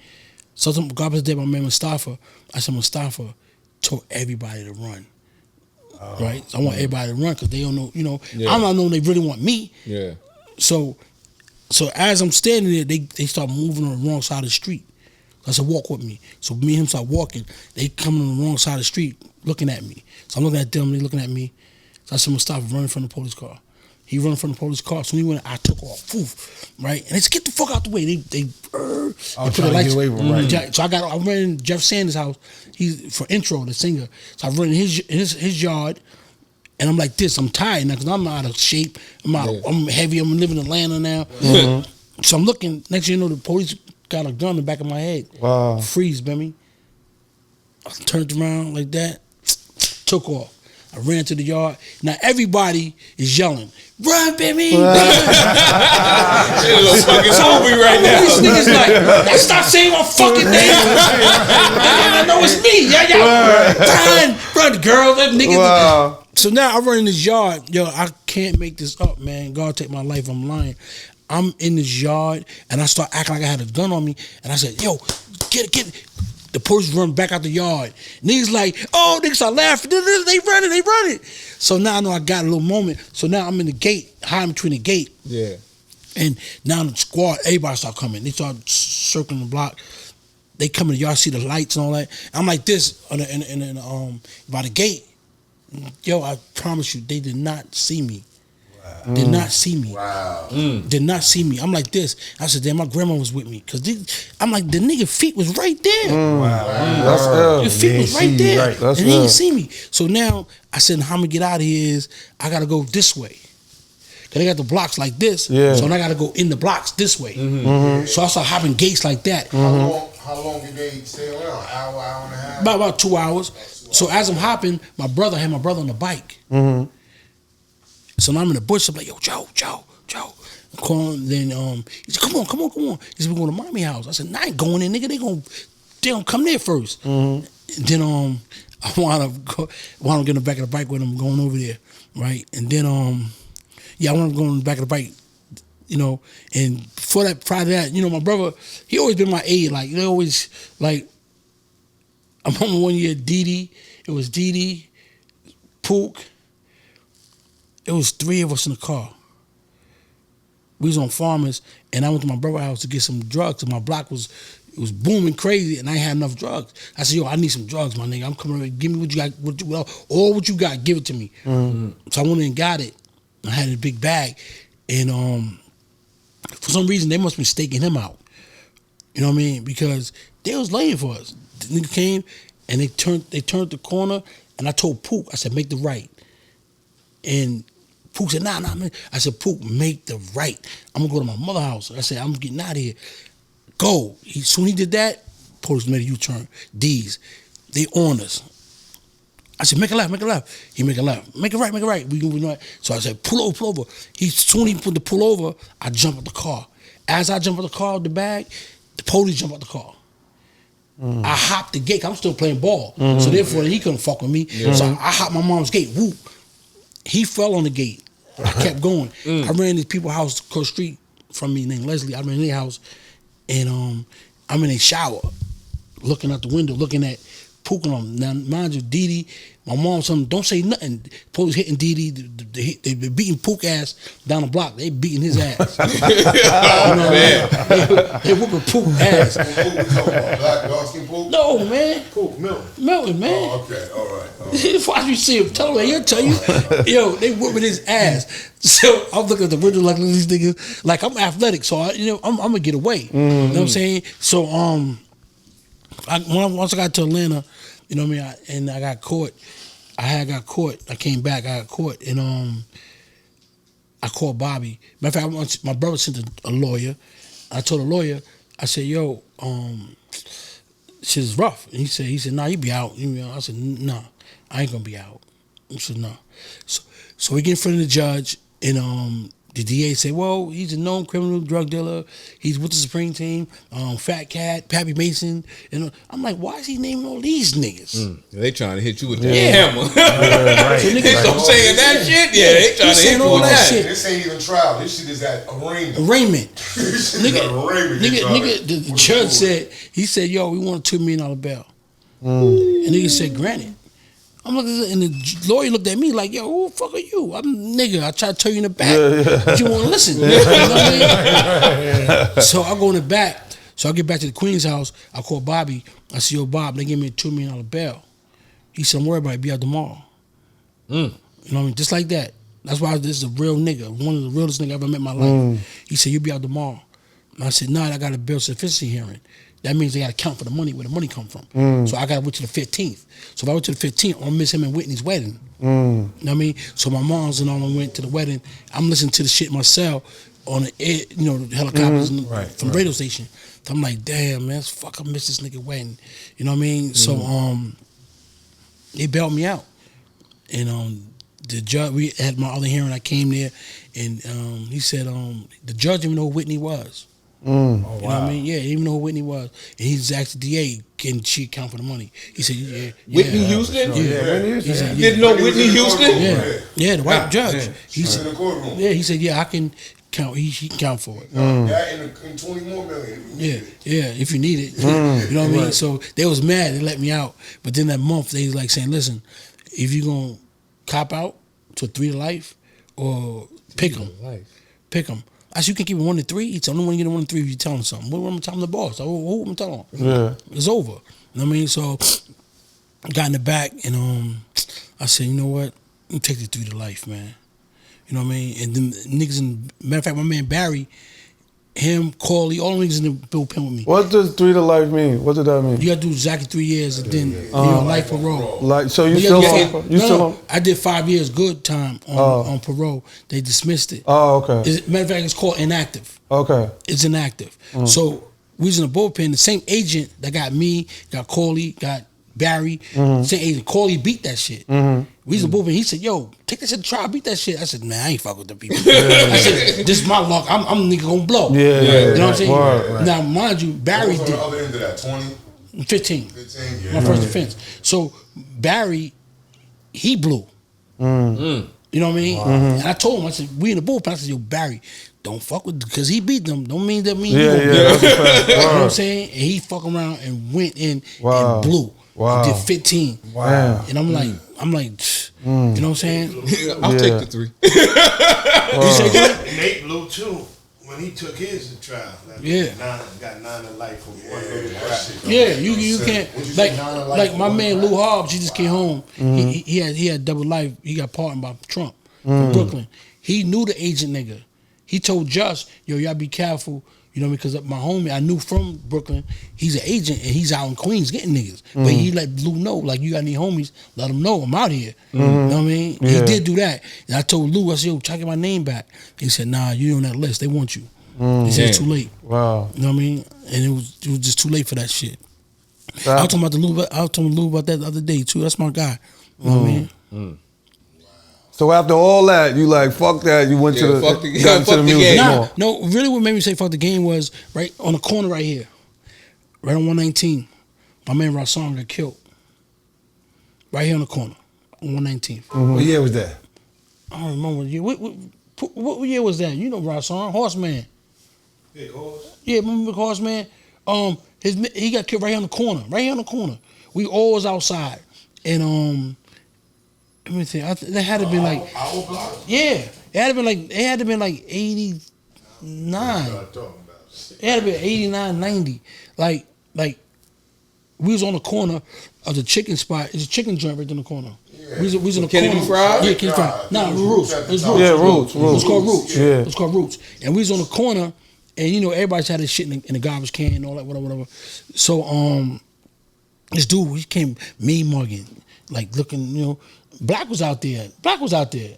So God bless my man Mustafa. I said, Mustafa told everybody to run. Right? So I want everybody to run because they don't know, I'm not knowing they really want me. Yeah. So as I'm standing there, they start moving on the wrong side of the street. I said, walk with me. So me and him start walking. They coming on the wrong side of the street looking at me. So I'm looking at them, they looking at me. So I said, Mustafa, running from the police car. He running from the police car. So when he went, I took off. Poof, right? And they said, get the fuck out the way. They put the lights away from right. So I ran in Jeff Sanders' house. He's for intro, the singer. So I run in his yard. And I'm like this. I'm tired now because I'm out of shape. I'm heavy. I'm living in Atlanta now. Mm-hmm. So I'm looking. Next thing you know, the police got a gun in the back of my head. Wow. Freeze, Bimmy. I turned around like that. Took off. I ran to the yard. Now everybody is yelling, run, Bimmy! Shit, a little fucking movie right now. These niggas like, stop saying my fucking name. I know it's me. Run, girl. That nigga. Wow. So now I run in this yard. Yo, I can't make this up, man. God take my life. I'm lying. I'm in this yard, and I start acting like I had a gun on me, and I said, yo, get it. The police run back out the yard. Niggas like, oh, niggas start laughing. They running. So now I know I got a little moment. So now I'm in the gate, hiding between the gate. Yeah. And now the squad, everybody start coming. They start circling the block. They come in the yard, see the lights and all that. I'm like this by the gate. Yo, I promise you, they did not see me. Wow. Did not see me. Wow. Did not see me. I'm like this. I said, damn, my grandma was with me. Because I'm like, the nigga feet was right there. Wow. That's ill. The feet was right there. Right. That's and he didn't see me. So now, I said, how I'm going to get out of here is, I got to go this way. Because they got the blocks like this. Yeah. So I got to go in the blocks this way. Mm-hmm. So I start hopping gates like that. How long did they stay around? Hour and a half? About 2 hours. So as I'm hopping, my brother on the bike. Mm-hmm. So now I'm in the bush. I'm like, yo, Joe. I'm calling. Then he said, come on. He said, we're going to Mommy house. I said, nah, I ain't going in, nigga. They gonna come there first. Mm-hmm. Then I wound up getting back of the bike with him, going over there, right? And then I wound up going on the back of the bike, And prior to that, my brother, he always been my aide. Like they always like. I remember one year, Didi. It was Didi, Pook. It was 3 of us in the car. we was on Farmers, and I went to my brother's house to get some drugs, and my block was booming crazy, and I ain't had enough drugs. I said, yo, I need some drugs, my nigga. I'm coming over, give me what you got, all what you got, give it to me. So I went in and got it. I had a big bag, and for some reason, they must be staking him out. You know what I mean? Because they was laying for us. The nigga came, and they turned the corner, and I told Pook, I said, make the right. And Pook said, nah, man. I said, Pook, make the right. I'm gonna go to my mother's house. I said, I'm getting out of here. Go. Soon he did that, police made a U-turn. D's, they on us. I said, make a left, make a left. He make a left. Make it right, make it right. We know it. So I said, pull over. Soon he put the pull over, I jump out the car. As I jump out the car with the bag, the police jump out the car. I hopped the gate. I'm still playing ball. So therefore, he couldn't fuck with me. Yeah. So I hopped my mom's gate. Whoop. He fell on the gate. I kept going. I ran this people's house across the street from me named Leslie. I ran in their house, and I'm in a shower, looking out the window, looking at Pook on them. Now, mind you, Dee, my mom, something, don't say nothing. Police hitting Dee, they beating Pook ass down the block. They beating his ass. They whooping Pook ass. Black dog-skin Pook? No, man. Pook, Milton, man. Oh, okay, all right. Watch you see him. Tell him, he'll tell you. Yo, they whooping his ass. So I'm looking at the window like these niggas. Like, I'm athletic, so I'm gonna get away. You know what I'm saying? So once I got to Atlanta, you know what I mean, and I got caught. I came back. I got caught, and I called Bobby. Matter of fact, my brother sent a lawyer. I told the lawyer, I said, yo, shit's rough. And he said, nah, you be out. I said, nah, I ain't gonna be out. He said, no. So we get in front of the judge, and the DA said, well, he's a known criminal drug dealer. He's with the Supreme Team, Fat Cat, Pappy Mason. And I'm like, why is he naming all these niggas? They trying to hit you with the hammer. So niggas so saying that shit? Yeah, they trying to hit you with that. This ain't even trial. This shit is at arraignment. Nigga, the judge said, he said, yo, we want a $2 million bail. And nigga said, granted. I'm looking, and the lawyer looked at me like, yo, who the fuck are you? I'm nigga. I try to tell you in the back, but you won't listen. You know what I mean? So I go in the back. So I get back to the Queen's house. I call Bobby. I say, yo, Bob, they give me a $2 million bail. He said, don't worry about it. Be out tomorrow. You know what I mean? Just like that. That's why this is a real nigga. One of the realest niggas I ever met in my life. He said, you'll be out tomorrow. And I said, nah, I got a bail sufficiency hearing. That means they got to count for the money, where the money come from. So I got to wait to the 15th. So if I went to the 15th, I'm going to miss him and Whitney's wedding. You know what I mean? So my mom's and all them went to the wedding. I'm listening to the shit myself on the air, the helicopters from the radio station. So I'm like, damn, man, fuck, I missed this nigga wedding. You know what I mean? So they bailed me out. And the judge, we had my other hearing, I came there, and he said the judge didn't even know who Whitney was. You know what I mean? Yeah, he didn't even know who Whitney was. And he just asked the DA, can she account for the money? He said, yeah. Whitney Houston? Yeah. Whitney Houston. He said, Didn't know Whitney Houston? Yeah, the white judge. He said, in the courtroom. Yeah, he said, yeah, I can count. He can count for it. That and 20 more million. Yeah, if you need it. You know what I mean? So they was mad. They let me out. But then that month, they was like saying, listen, if you going to cop out to 3 to life or pick them. Pick them. I said, you can keep it 1 to 3. He said, I don't want to get a 1 to 3 if you tell him something. What am I telling the boss? Who am I telling him? Yeah. It's over. You know what I mean? So I got in the back, and I said, you know what? Let me take the 3 to life, man. You know what I mean? And then niggas, matter of fact, my man Barry, him, Corley, all the niggas in the bill pen with me. What does 3 to life mean? What did that mean? You got to do exactly 3 years and then life parole. Like, so you still on? No, I did 5 years good time on parole. They dismissed it. Oh, okay. Matter of fact, it's called inactive. Okay. It's inactive. So we was in the bullpen. The same agent that got me, got Corley, got Barry, same agent. Corley beat that shit. We was in the bullpen. He said, yo, take that shit to trial, beat that shit. I said, man, I ain't fuck with them people. I said, this is my luck. I'm nigga gonna blow. Yeah. You know what I'm saying? Right. Now, mind you, Barry What was on did. the other end of that? 20? 15. 15, yeah. My first offense. So Barry, he blew. You know what I mean? And I told him, I said, we in the bullpen. I said, yo, Barry, don't fuck with, because he beat them. Don't mean that mean you gonna blow. That's a fact. You know what I'm saying? And he fuck around and went in and blew. Wow. Did 15. Wow. And I'm like, you know what I'm saying? I'll take the 3. You say good? Nate blew too. when he took his to trial. Yeah. Got 9 to life for one little that crack. shit. Yeah, you can't like my man Lou Hobbs. He just came home. He had double life. He got pardoned by Trump from Brooklyn. He knew the agent nigga. He told Just, yo, y'all be careful. You know, because my homie I knew from Brooklyn, he's an agent and he's out in Queens getting niggas. But he let Lou know, like, you got any homies, let him know I'm out here. You know what I mean? Yeah. He did do that. And I told Lou, I said, yo, try to get my name back. He said, nah, you on that list. They want you. He said, it's too late. Wow. You know what I mean? And it was just too late for that shit. I was talking Lou about that the other day too. That's my guy. You know what I mean? So after all that, you like, fuck that, you went to the, got into the music more. No, really what made me say fuck the game was right on the corner right here. Right on 119. My man Rasan got killed. Right here on the corner. On 119. What year was that? I don't remember what year. What year was that? You know Rasan, Horseman. Big Horse? Yeah, remember Big Horseman? He got killed right here on the corner. Right here on the corner. We always outside. And let me think. That had to be like, Our block? yeah. It had to be like 89. It had to be 89, 90. Like we was on the corner of the chicken spot. It's a chicken joint right in the corner. Yeah. We was in the Kennedy corner. Fried? Yeah, Kennedy Fried. Nah, Roots. It's Roots. Yeah, Roots. It was called Roots. Yeah. It was called Roots. And we was on the corner, and you know everybody's had this shit in the garbage can and all that, whatever. So this dude, he came mean mugging, like looking, you know. Black was out there. Okay.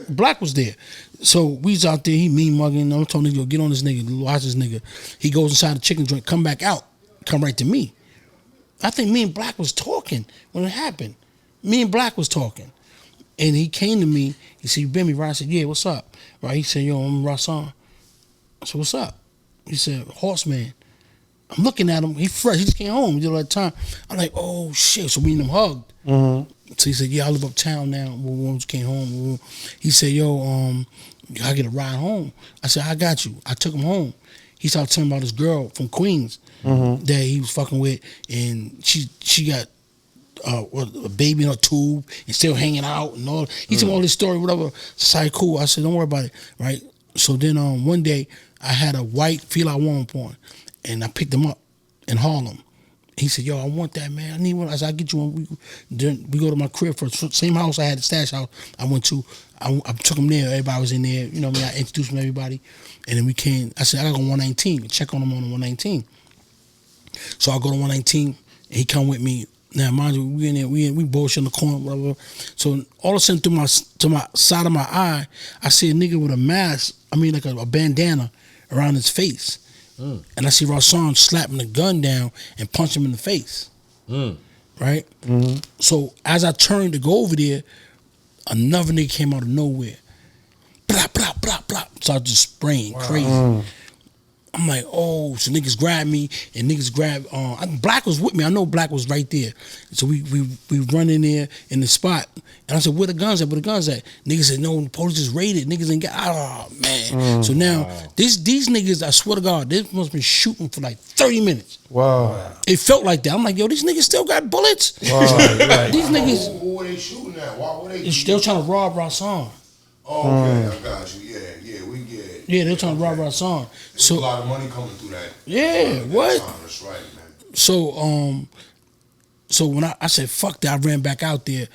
Black was there. So we was out there, he mean mugging. I'm telling him, get on this nigga, watch this nigga. He goes inside the chicken joint, come back out, come right to me. I think me and Black was talking when it happened. Me and Black was talking. And he came to me, he said, Bimmy, right? I said, yeah, what's up? Right? He said, yo, I'm Rasan. I said, what's up? He said, Horseman. I'm looking at him, he fresh, he just came home, he did all that time. I'm like, oh shit, so we and him hugged. So he said, yeah, I live uptown now. When we came home, he said, yo, I get a ride home. I said, I got you. I took him home. He started telling about his girl from Queens that he was fucking with, and she got a baby in her tube and still hanging out and all. He told me all this story, whatever. It's cool. I said, don't worry about it, right? So then one day I had a white feline warm porn, and I picked him up in Harlem. He said, yo, I want that, man. I need one. I said, I'll get you one. We go to my crib for the same house I had, the stash house I went to. I took him there. Everybody was in there. You know what I mean? I introduced him to everybody. And then we came. I said, I got to go 119. Check on him on 119. So I go to 119, and he come with me. Now, mind you, we in there. We bullshit in the corner, whatever. So all of a sudden, to my side of my eye, I see a nigga with a mask. I mean, like a bandana around his face. And I see Rasan slapping the gun down and punch him in the face. Right? So as I turned to go over there, another nigga came out of nowhere. Blah, blah, blah, blah. So I just spraying crazy. I'm like, oh, so niggas grabbed me and niggas grabbed, Black was with me. I know Black was right there. So we run in there in the spot. And I said, where the guns at? Where the guns at? Niggas said, no, the police just raided. Niggas ain't got, oh, man. So now, these niggas, I swear to God, they must been shooting for like 30 minutes. Wow. It felt like that. I'm like, yo, these niggas still got bullets? Wow. Right. These niggas. Who were they shooting at? Why were they? They're still trying to rob Rasan. Oh, okay, I got you. We get it. Yeah, they're trying to rob Rasan. There's a lot of money coming through that. Yeah, what? That's right, man. So when I said fuck that, I ran back out there,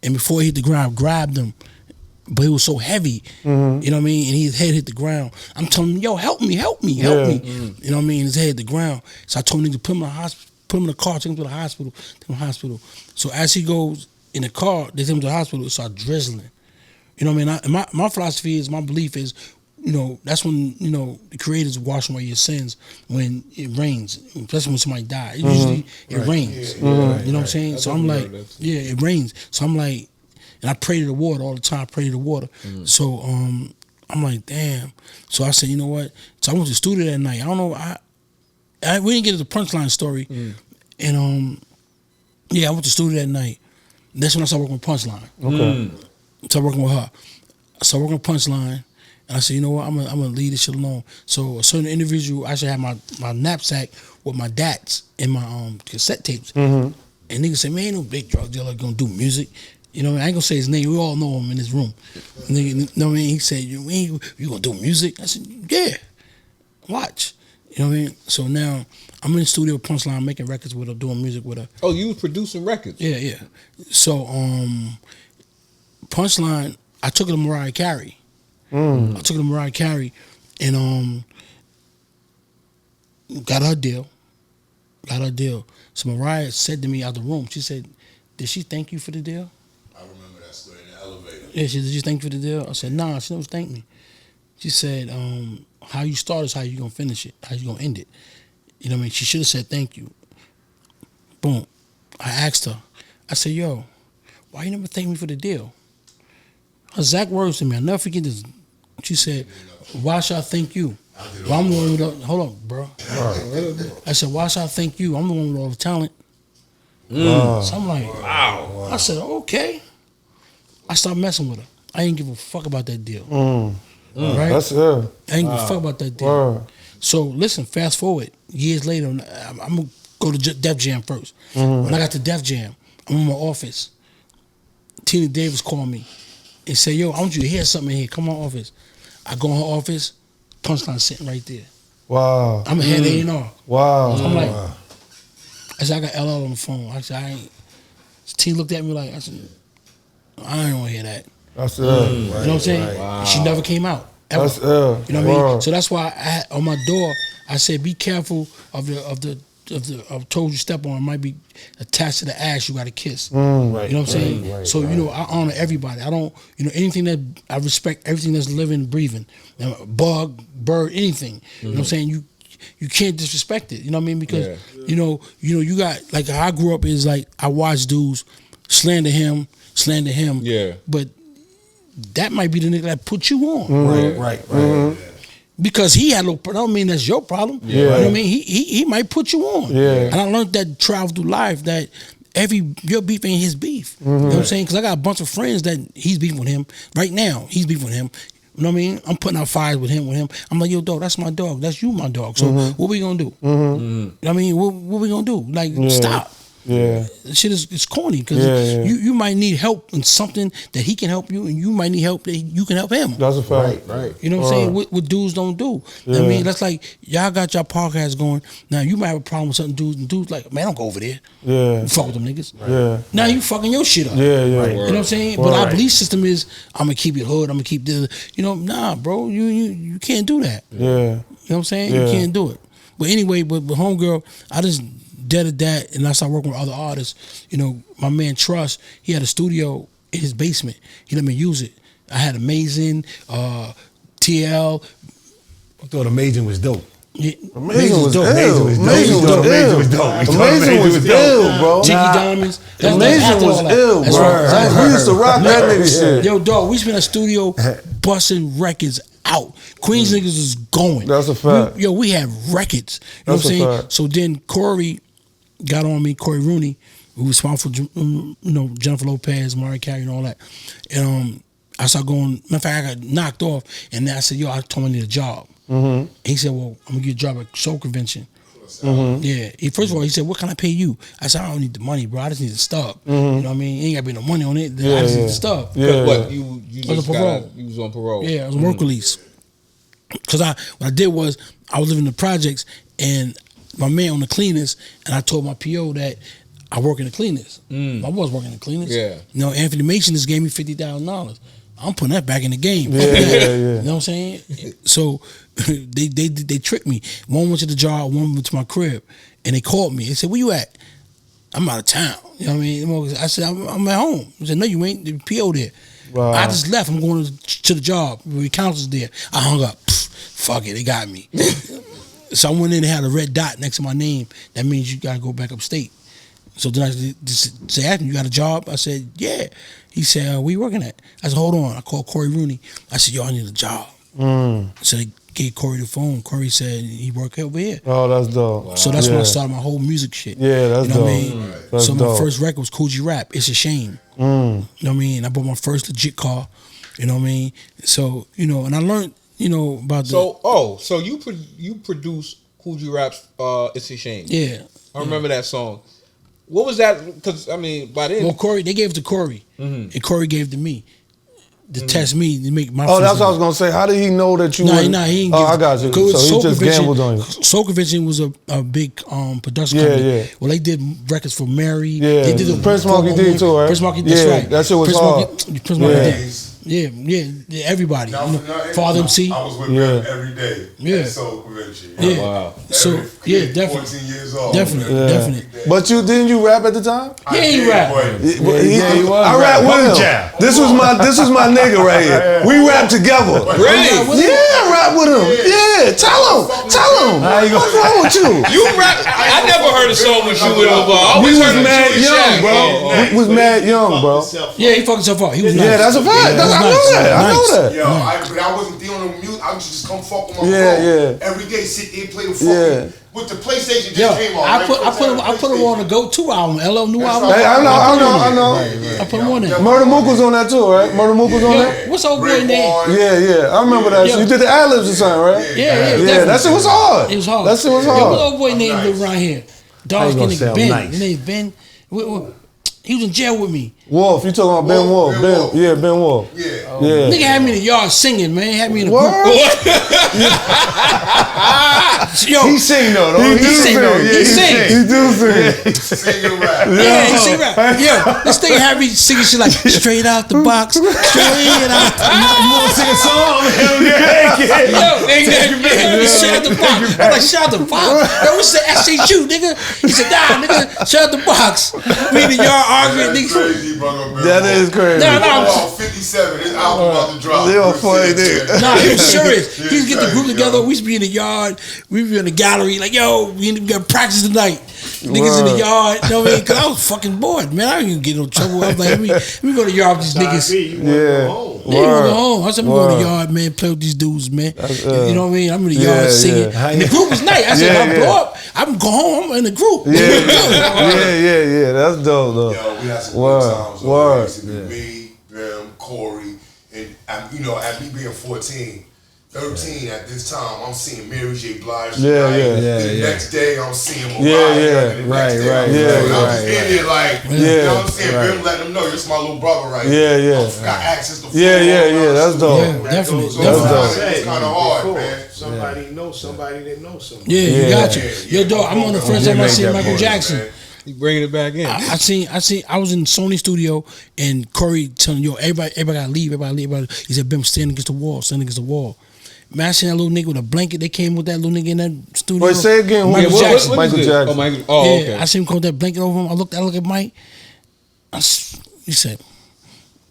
and before he hit the ground, I grabbed him, but it was so heavy, you know what I mean? And his head hit the ground. I'm telling him, yo, help me. You know what I mean? His head hit the ground. So I told him to put him in the hospital, put him in the car, take him to the hospital. So as he goes in the car, they take him to the hospital. It started drizzling. You know what I mean? My philosophy is, my belief is, you know, that's when, you know, the creators wash away your sins when it rains, especially when somebody dies. Usually it rains. You know what I'm saying? So I'm like, yeah, it rains. So I'm like, and I pray to the water all the time. I pray to the water. So I'm like, damn. So I said, you know what? So I went to the studio that night. I don't know. We didn't get to the punchline story. And yeah, I went to the studio that night. That's when I started working with Punchline. Okay. Started working with her. I started working with Punchline. And I said, you know what, I'm gonna leave this shit alone. So a certain individual actually had my knapsack with my DATs and my cassette tapes. And niggas say, man, ain't no big drug dealer gonna do music. You know, I ain't gonna say his name. We all know him in this room. Nigga, you know what I mean? He said, you gonna do music? I said, yeah. watch. You know what I mean? So now I'm in the studio with Punchline making records with her, doing music with her. Oh, you was producing records? Yeah. So Punchline, I took her to Mariah Carey. I took her to Mariah Carey and got her deal. So Mariah said to me out the room, she said, "Did she thank you for the deal?" I remember that story in the elevator. Yeah, she said, "Did you thank you for the deal?" I said, "Nah, she never thanked me." She said, "How you start is how you gonna finish it, how you gonna end it." You know what I mean? She should have said thank you. Boom. I asked her, I said, "Yo, why you never thank me for the deal?" Her exact words to me, I'll never forget this. She said, "Why should I thank you? Well, I'm the one with the, hold on, bro." I said, "Why should I thank you? I'm the one with all the talent." So I'm like, wow. I said, okay. I stopped messing with her. I didn't give a fuck about that deal. Right? That's it. I didn't give a fuck about that deal. So listen, fast forward, years later, I'm going to go to Def Jam first. When I got to Def Jam, I'm in my office. Tina Davis called me and said, "Yo, I want you to hear something in here. Come on office." I go in her office, Punchline sitting right there. Wow. I'm a head A&R. Wow. So I'm like, I said, I got LL on the phone. I said, I ain't. T looked at me like, I said, I ain't want to hear that. That's it. You know what I'm saying? Wow. She never came out. Ever. That's it. You know what I mean? Wow. So that's why on my door, I said, be careful of the toes you step on. It might be attached to the ass you got to kiss. Right. You know what I'm saying? So, you know, I honor everybody. I don't, you know, anything that, I respect everything that's living, breathing. Bug, bird, anything. You know what I'm saying? You can't disrespect it. You know what I mean? Because, you know, you got, like how I grew up is like, I watched dudes slander him. Yeah. But that might be the nigga that put you on. Right. Because he had I don't mean that's your problem. Yeah. You know what I mean? He might put you on. Yeah. And I learned that travel through life that your beef ain't his beef. You know what I'm saying? Because I got a bunch of friends that he's beefing with him. Right now, he's beefing with him. You know what I mean? I'm putting out fires with him. I'm like, yo, dog, that's my dog. That's you, my dog. So what we gonna do? You know what I mean? What we gonna do? Like, stop. Yeah. This shit is corny because you might need help in something that he can help you, and you might need help that you can help him. That's a fact. Right. You know what I'm saying? What dudes don't do. I mean, that's like y'all got your podcast going. Now you might have a problem with certain dudes, and dudes like, man, don't go over there. Yeah. You fuck with them niggas. Yeah. Now you fucking your shit up. Yeah. You know what I'm saying? But our belief system is, I'm gonna keep it hood. I'm gonna keep the, you know, nah, bro, you can't do that. Yeah. You know what I'm saying? Yeah. You can't do it. But anyway, with Homegirl, I just did that, and I started working with other artists. You know, my man Trust, he had a studio in his basement. He let me use it. I had Amazing, TL. I thought Amazing was dope. Yeah, Amazing was dope. ill. Amazing was dope. Amazing was ill, bro. Tiki Diamonds. That's Amazing after was all that. ill, That's bro. right. We used to rock that nigga shit. Yo, dog, we spent a studio busting records out. Queens niggas was going. That's a fact. We had records. You know That's what I'm a saying? fact. So then Corey got on me, Corey Rooney, who was responsible for Jennifer Lopez, Mariah Carey, and all that. And I started going. Matter of fact, I got knocked off, and then I said, "Yo, I told him I need a job." He said, "Well, I'm gonna get a job at Soul Convention." Yeah. First of all, he said, "What can I pay you?" I said, "I don't need the money, bro. I just need the stuff." You know what I mean? Ain't gotta be no money on it. I just need the stuff. Yeah. What you just parole. you was on parole? Yeah, it was a work release. Because what I did was I was living in the projects, and my man on the cleaners, and I told my PO that I work in the cleaners. I was working in the cleaners. Yeah. You know, Anthony Mason just gave me $50,000. I'm putting that back in the game. Yeah. You know what I'm saying? So they tricked me. One went to the job, one went to my crib, and they called me. They said, "Where you at?" "I'm out of town." You know what I mean? I said, I'm at home. I said, "No, you ain't. The PO there." Wow. I just left. I'm going to the job. The counselor's there. I hung up. Fuck it, they got me. So I went in and had a red dot next to my name. That means you gotta go back upstate. So then I just said, "You got a job?" I said, "Yeah." He said, "Where you working at?" I said, "Hold on." I called Corey Rooney. I said, "Yo, I need a job." So they gave Corey the phone. Corey said he work over here. Oh, that's dope. Wow. So that's when I started my whole music shit. Yeah, that's you know dope. What I mean? That's so dope. my first record was Coogee Rap. It's a shame. You know what I mean? I bought my first legit car. You know what I mean? So and I learned about the. So you produced Coogee Rap's "It's a Shame." Yeah, I remember that song. What was that? Because I mean, by then, well, Corey, they gave it to Corey, and Corey gave it to me. to test me to make my. Oh, that's what I was gonna say. How did he know that you? Nah, he didn't. Oh, I got you. So he just gambled on you. Soul Convention was a big production company. Yeah. Well, they did records for Mary. Yeah, they did Prince Marky did too, right? Prince Marky, that's right. That shit was Prince hard. Prince Marky did. Yeah, everybody. Father MC. I was with him every day. Yeah. Soul Convention. Yeah. Wow. So definitely. 14 years old. Definitely. But didn't you rap at the time? Yeah, he rapped. I rap with him. This was my nigga right here. We rap together. Really? Yeah, I rap with him. Yeah, tell him. What's wrong with you? You rap? I never heard a song with you with him. We was mad young, bro. We was mad young, bro. Yeah, he fucked himself up. He was nice. Yeah, that's a fact. I know that. Yo, but I wasn't dealing with music. I would just come fuck with my phone. Every day, sit there, play the fucking. With the PlayStation just came on. I put him on the Go-To album, LL new album. Hey, I know. I put him on there. Murder Mook was on that too, right? Murder Mook was on that. What's old boy name? Yeah. I remember that. You did the ad-libs or something, right? Yeah. That shit was hard. It was hard. That shit was hard. Yo, what old boy name live around here? Dark skin Ben. His name's Ben. He was in jail with me. Wolf, you talking about Ben Wolf? Ben Wolf. Yeah. Nigga had me in the yard singing, man. Had me in the group. Yo, he sing though. He sing. He do sing. Singing rap. Yeah, he sing rap. Yo, this nigga had me singing shit like straight out the box. Straight out the box. You want to sing a song? Yo, nigga, straight out the box. I was like, straight out the box. Yo, what's the SHU, nigga? He said, nah, nigga, straight out the box. We in the yard arguing, nigga. That is crazy. Nah. 57, his album about to drop. They all funny nigga. Nah, he was serious. He used to get the group together. We used to be in the yard. We would be in the gallery. Like, yo, we got practice tonight. Niggas in the yard. You know what I mean? Because I was fucking bored, man. I didn't get no trouble. I was like, let me go to the yard with these niggas. Yeah. You want to go home. I said, I'm going to the yard, man, play with these dudes, man. You know what I mean? I'm in the yard singing. And the group was nice. I said, I blow up. I'm going home. I'm in the group. Yeah. That's dope, though. Yo, we had some good times. Me, Bim, Corey, and at me being 14, 13 at this time, I'm seeing Mary J. Blige. The next day, I'm seeing Mariah. Right. I'm just in there like, you know what I'm saying? Bim letting them know, this is my little brother right here. I got access to that's dope. Yeah, definitely. It's kind of hard, man. Somebody knows somebody that knows somebody. Yeah, you got you. Yo, dog, I'm on the first time I seen Michael Jackson. You bringing it back in. I was in Sony studio and Corey telling everybody gotta leave, everybody. He said, Bim, stand against the wall. Man, I seen that little nigga with a blanket. They came with that little nigga in that studio. Wait, say again. Michael Jackson. Michael Jackson. Okay. I seen him come with that blanket over him. I looked at Mike. He said,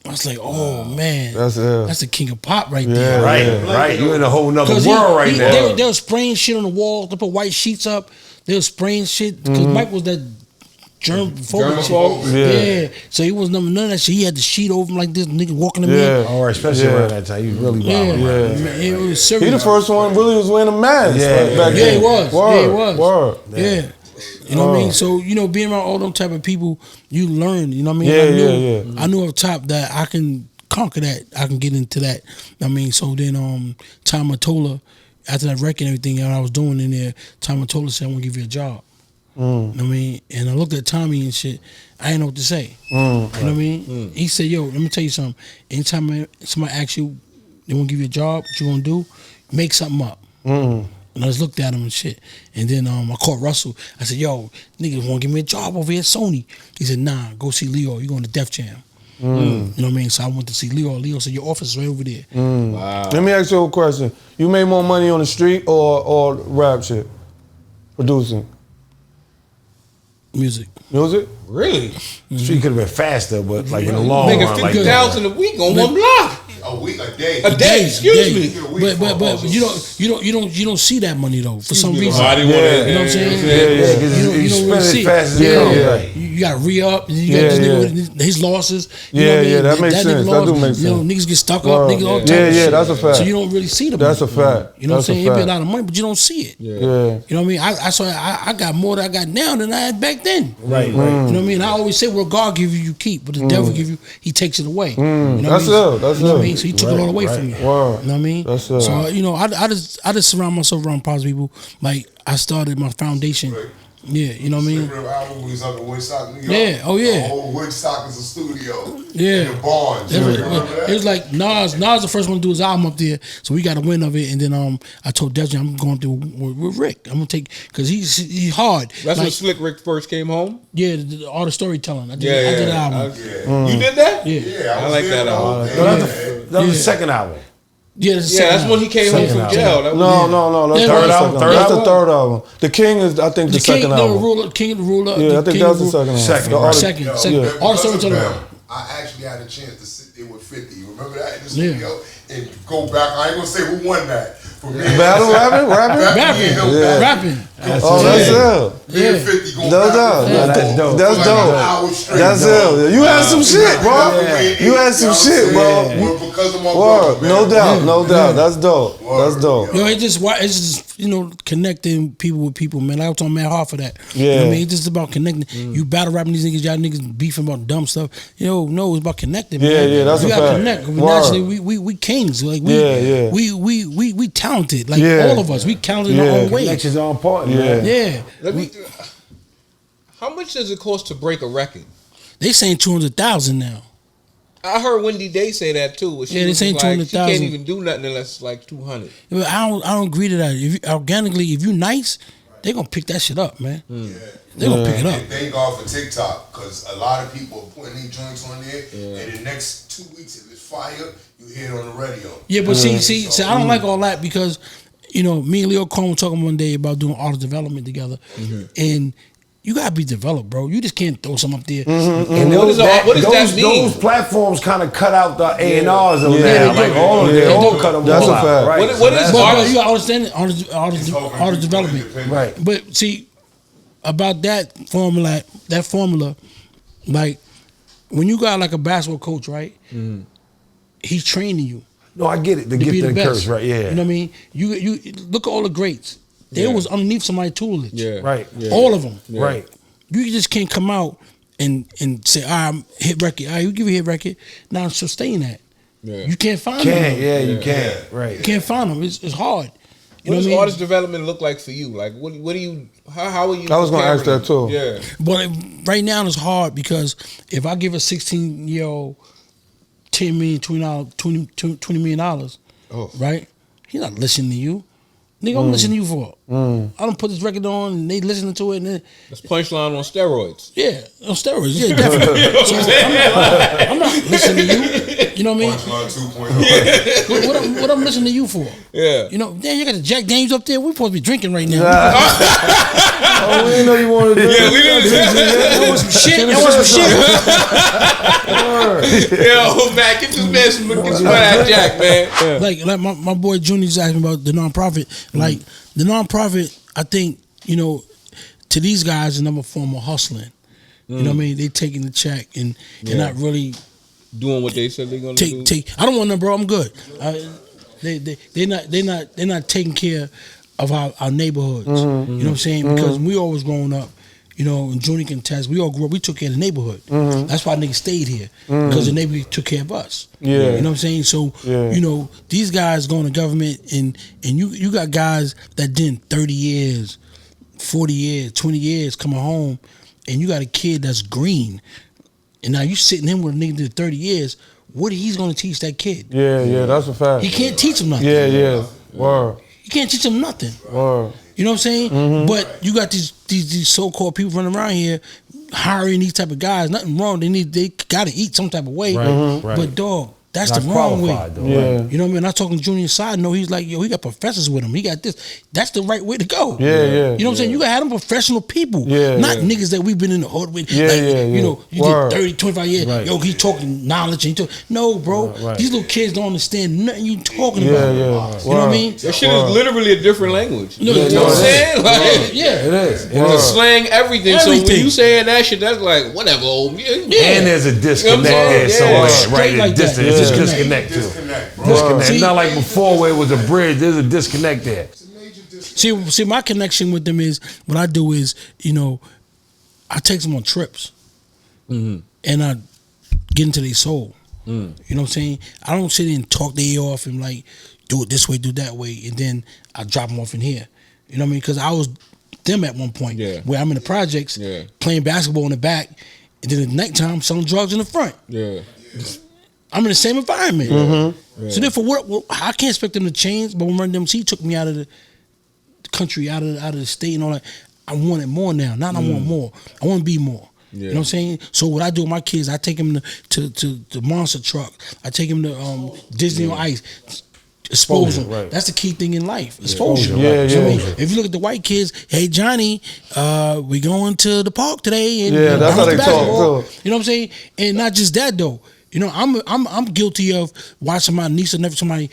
I was like, oh man, that's the king of pop right there. Right. You're in a whole nother world right now. They were spraying shit on the wall. They put white sheets up. They were spraying shit because Mike was that germaphobe. Yeah. So he was none of that shit. He had the sheet over him like this. Nigga walking him in. Or especially around that time, he was really wild. It was serious. He the first one really was wearing a mask. Back then. He was. Word. Yeah. You know what I mean? So, being around all them type of people, you learn, you know what I mean? I knew up top that I can conquer that. I can get into that. I mean, so then Tom Mottola, after that record and everything that I was doing in there, Tom Mottola said, I want to give you a job. You know what I mean? And I looked at Tommy and shit. I didn't know what to say. You know what I mean? He said, yo, let me tell you something. Anytime somebody asks you, they want to give you a job, what you going to do? Make something up. And I just looked at him and shit. And then I called Russell. I said, yo, niggas want to give me a job over here at Sony. He said, nah, go see Leo. You going to Def Jam. You know what I mean? So I went to see Leo. Leo said, your office is right over there. Wow. Let me ask you a question. You made more money on the street or rap shit? Producing? Music. Really? Street could have been faster, but like in the long Making run, $50,000 a week on one block. A day. Excuse me. But you don't see that money though for some reason. I didn't want to. You know what I'm saying? You don't really see it fast as it. You got re-up, and you got this nigga with his losses. You know what I mean? That makes sense. That do make sense. Niggas get stuck up. Niggas all type of shit. That's a fact. So you don't really see the money. That's a fact. You know what I'm saying? It be a lot of money, but you don't see it. Yeah. You know what I mean? I got more than I got now than I had back then. Right. You know what I mean? I always say, what God give you, you keep. But the devil give you, he takes it away. You know that's it. That's you know what I mean? So he took it all away from you. Wow. You know what I mean? That's so I just surround myself around positive people. Like I started my foundation Yeah, you know what I mean? Slick Rip album was up in Woodstock, New York. Yeah, oh yeah. The whole Woodstock is a studio. Yeah. In the barns. You remember that? It was like Nas the first one to do his album up there, so we got a win of it. And then I told Desmond I'm going through with Rick. I'm gonna take because he's hard. That's like, when Slick Rick first came home. Yeah, all the storytelling. I did the album. You did that? Yeah, I like that album. That was the second album. Yeah, that's when he came home from jail. No. That's Third album. That's the third album. The King is, I think, the second album. King of the Ruler. Yeah, I think that's the second album. Second. All the storytelling. I actually had a chance to sit there with 50. You remember that in the studio? And go back. I ain't gonna say who won that. Battle rapping. Oh, that's ill. Yeah. 50 going No back. doubt. That's dope. That's Like dope. an hour straight. That's ill. You had some shit, bro. You had some shit, bro. Because of my Word. brother, No man. doubt. No doubt. That's dope. That's dope. Yo, it's just connecting people with people, man. I was talking Matt Hart for that. Yeah. You know what I mean? It's just about connecting. You battle rapping these niggas, y'all niggas beefing about dumb stuff. No, it's about connecting, man. Yeah, that's we a gotta fact. connect. Word. Naturally, we kings. Like we talented. Like Yeah. all of us. We talented in our own way. Connections are important, man. Yeah. How much does it cost to break a record? They saying 200,000 now. I heard Wendy Day say that too. Yeah, they saying 200,000. She can't even do nothing unless it's like 200. I don't agree to that. If you nice, they gonna pick that shit up, man. They gonna pick it up. And thank God for TikTok, because a lot of people are putting these joints on there, and the next 2 weeks, if it's fire, you hear it on the radio. Yeah, but see, I don't like all that because, me and Leo Cohen were talking one day about doing artist development together, and you gotta be developed, bro. You just can't throw something up there. And what does that mean? Those platforms kind of cut out the A&Rs over there. they Like do. all of They them, all do. cut them That's all a out. fact. Right. What is But artist? you understand artist development. Right. But see, about that formula, like when you got like a basketball coach, right? He's training you No, I get it. The to be gift the and best. curse, right? Yeah. You know what I mean? You look at all the greats. They was underneath somebody's tutelage. Yeah. Right. Yeah. All of them. Yeah. Right. You just can't come out and say, I'm hit record. You give me a hit record. Now sustain that. Yeah. You can't find Can't. them. Yeah, you can't. Right. You can't find them. It's hard. You What know does what I mean? artist development look like for you? Like, what do you? How are you? I was gonna ask preparing? that too. Yeah. But right now it's hard because if I give a 16-year-old $10 million, $20 million, right? He's not listening to you. Nigga, I'm listening to you for. I don't put this record on and they listening to it. And That's Punchline on steroids. yeah, on steroids. Yeah, definitely. So I'm not listening to you. You know what I mean? Punchline 2.0. What I'm listening to you for? Yeah. You know, damn, you got the Jack Daniels up there. We're supposed to be drinking right now. Oh, we didn't know you wanted to do Yeah, we didn't. That was some shit. That was some shit. Yo, man, get this man some that Jack, man. Like my boy Junior just asked me about the nonprofit. Like the nonprofit, I think, to these guys, is another form of hustling. You know what I mean? They taking the check and they're not really Doing what they said they're gonna do. I don't want them, bro. I'm good. They're not taking care of our neighborhoods. You know what I'm saying? Because we always growing up, and Junior can test. We all grew up. We took care of the neighborhood. That's why niggas stayed here because the neighborhood took care of us. Yeah. You know what I'm saying? So these guys going to government and you got guys that did 30 years, 40 years, 20 years coming home, and you got a kid that's green, and now you sitting him with a nigga that did 30 years. What he's going to teach that kid? Yeah, that's a fact. He can't teach him nothing. Yeah. Word. You can't teach him nothing. Word. You know what I'm saying? But you got these so-called people running around here hiring these type of guys. Nothing wrong. They got to eat some type of way. Right. But dog, that's Not the wrong way. qualified, though, Yeah. right? You know what I mean? I talking to Junior side. No, he's like, he got professors with him. He got this. That's the right way to go. Yeah. You know what I'm saying? You got to have them professional people. Yeah. Not niggas that we've been in the hood with. Yeah, like, yeah. You Word. did 30, 25 years. Right. Yo, he talking knowledge. And no, bro. Right. These little kids don't understand nothing you talking Yeah. about. You know what I Word. mean? That shit is literally a different language. You know what I'm saying? Like, Yeah. It is. it's a slang, everything. So when Everything. you saying that shit, that's like whatever. Old. Yeah. And there's a disconnect You know what I'm there saying? somewhere, right? Straight like that. It's a Yeah. disconnect too. Disconnect, bro. Disconnect. See- It's not like before where it was a bridge. There's a disconnect there. It's a major disconnect. See, my connection with them is what I do is, I take them on trips, and I get into their soul. You know what I'm saying? I don't sit there and talk their ear off and like do it this way, do that way, and then I drop them off in here. You know what I mean? Because them at one point. Yeah. Where I'm in the projects playing basketball in the back, and then at nighttime selling drugs in the front. Yeah. I'm in the same environment. Mm-hmm. So therefore, I can't expect them to change. But when Run-DMC took me out of the country, out of the state and all that, I wanted more now. Now I want more. I want to be more. Yeah. You know what I'm saying? So what I do with my kids, I take them to the monster truck. I take them to Disney on Ice. Expose them. Right. That's the key thing in life. Exposure. Yeah. So I mean, if you look at the white kids, hey Johnny, we going to the park today, and that's how they talk. You know what I'm saying? And not just that though. You know, I'm guilty of watching my niece or nephew, somebody,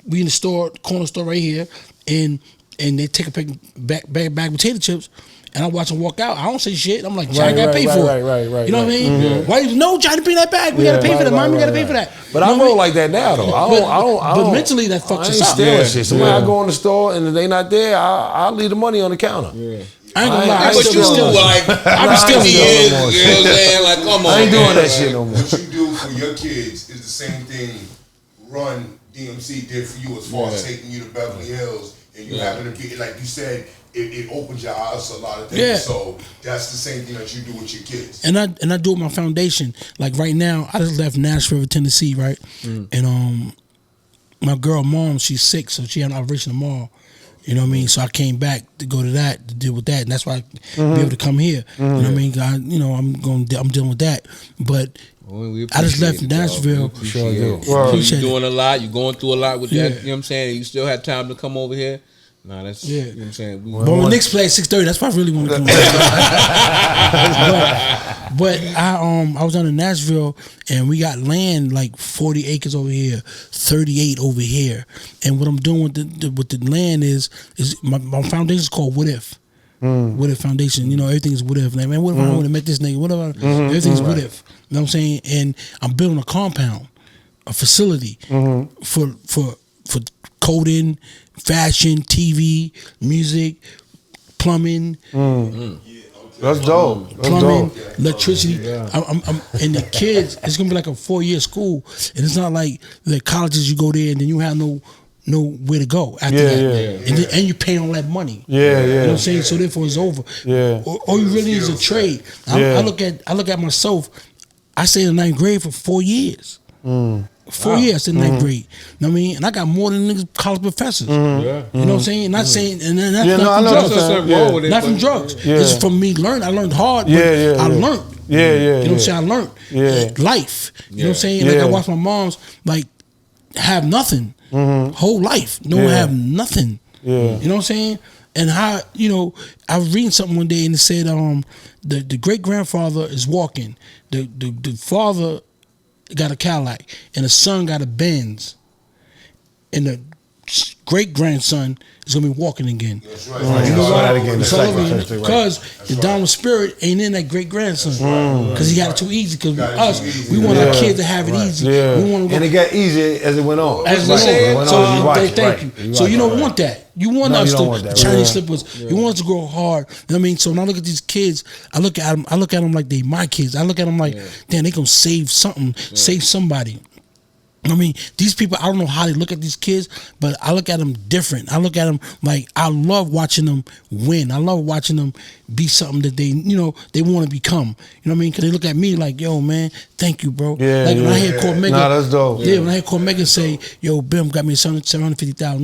we in the store, corner store right here, and they take a bag of potato chips. And I watch them walk out. I don't say shit. I'm like, Johnny gotta pay for it. Right. You know what I mean? Mm-hmm. Why you no Johnny bring that bag? We gotta pay for that. Mom, we gotta pay for that. But I roll like that now though. I don't. But mentally that fucks us up. Stealing shit. Somebody I go in the store and if they not there, I'll leave the money on the counter. Yeah. I ain't gonna lie. But you like, I be stealing years. You know what I'm saying? Like, come on. I ain't doing that shit no more. What you do for your kids is the same thing Run-DMC did for you as far as taking you to Beverly Hills and you having to be, like you said, it opens your eyes to a lot of things. Yeah. So that's the same thing that you do with your kids. And I do it with my foundation. Like right now, I just left Nashville, Tennessee, right? And my girl mom, she's sick, so she had an operation tomorrow. You know what I mean? So I came back to go to that, to deal with that, and that's why I be able to come here. You know what I mean? I'm dealing with that. But I just left Nashville. You're doing a lot. You're going through a lot with that. You know what I'm saying? You still had time to come over here. Nah, that's you know what I'm saying. But when Knicks play at 6:30, that's why I really want to come. but I was down in Nashville and we got land like 40 acres over here, 38 over here. And what I'm doing with the land is my foundation is called What If. What If Foundation. You know, everything is what if. Like, man, what if I would have met this nigga? What if everything's what if. You know what I'm saying? And I'm building a compound, a facility for coding, fashion, TV, music, plumbing. That's dope. Plumbing, electricity. I'm and the kids, it's gonna be like a 4-year school, and it's not like the colleges you go there and then you have no where to go after that. And you pay all that money. You know what I'm saying? So therefore it's over. All you really is a trade. I look at myself. I stayed in 9th grade for 4 years. 4 years in 9th grade. You know what I mean? And I got more than niggas college professors. You know what I'm saying? Not saying, and then that's not from drugs. This is from me learning. I learned hard, but I learned. You know what I'm saying? I learned life. You know what I'm saying? Like I watched my mom's like have nothing. Whole life. No one have nothing. You know what I'm saying? And how, you know, I was reading something one day and it said the great grandfather is walking. The father got a Cadillac and the son got a Benz, and the great grandson is gonna be walking again. That's right. You know why? Because the downward spirit ain't in that great grandson. Because he got it too easy. Because us, we want our kids to have it easy. We want to and it got easy as it went on. As it went on. So thank you. So you don't want that. You want us to Chinese slippers. You want us to grow hard. You know what I mean? So when I look at these kids, I look at them like they my kids. I look at them like, damn, they gonna save something, save somebody. I mean, these people, I don't know how they look at these kids, but I look at them different. I look at them like, I love watching them win. I love watching them be something that they, you know, they want to become. You know what I mean? Because they look at me like, yo, man, thank you, bro. Like when I hear Cormega. Nah, that's dope. When I hear Cormega say, yo, Bim got me $750,000.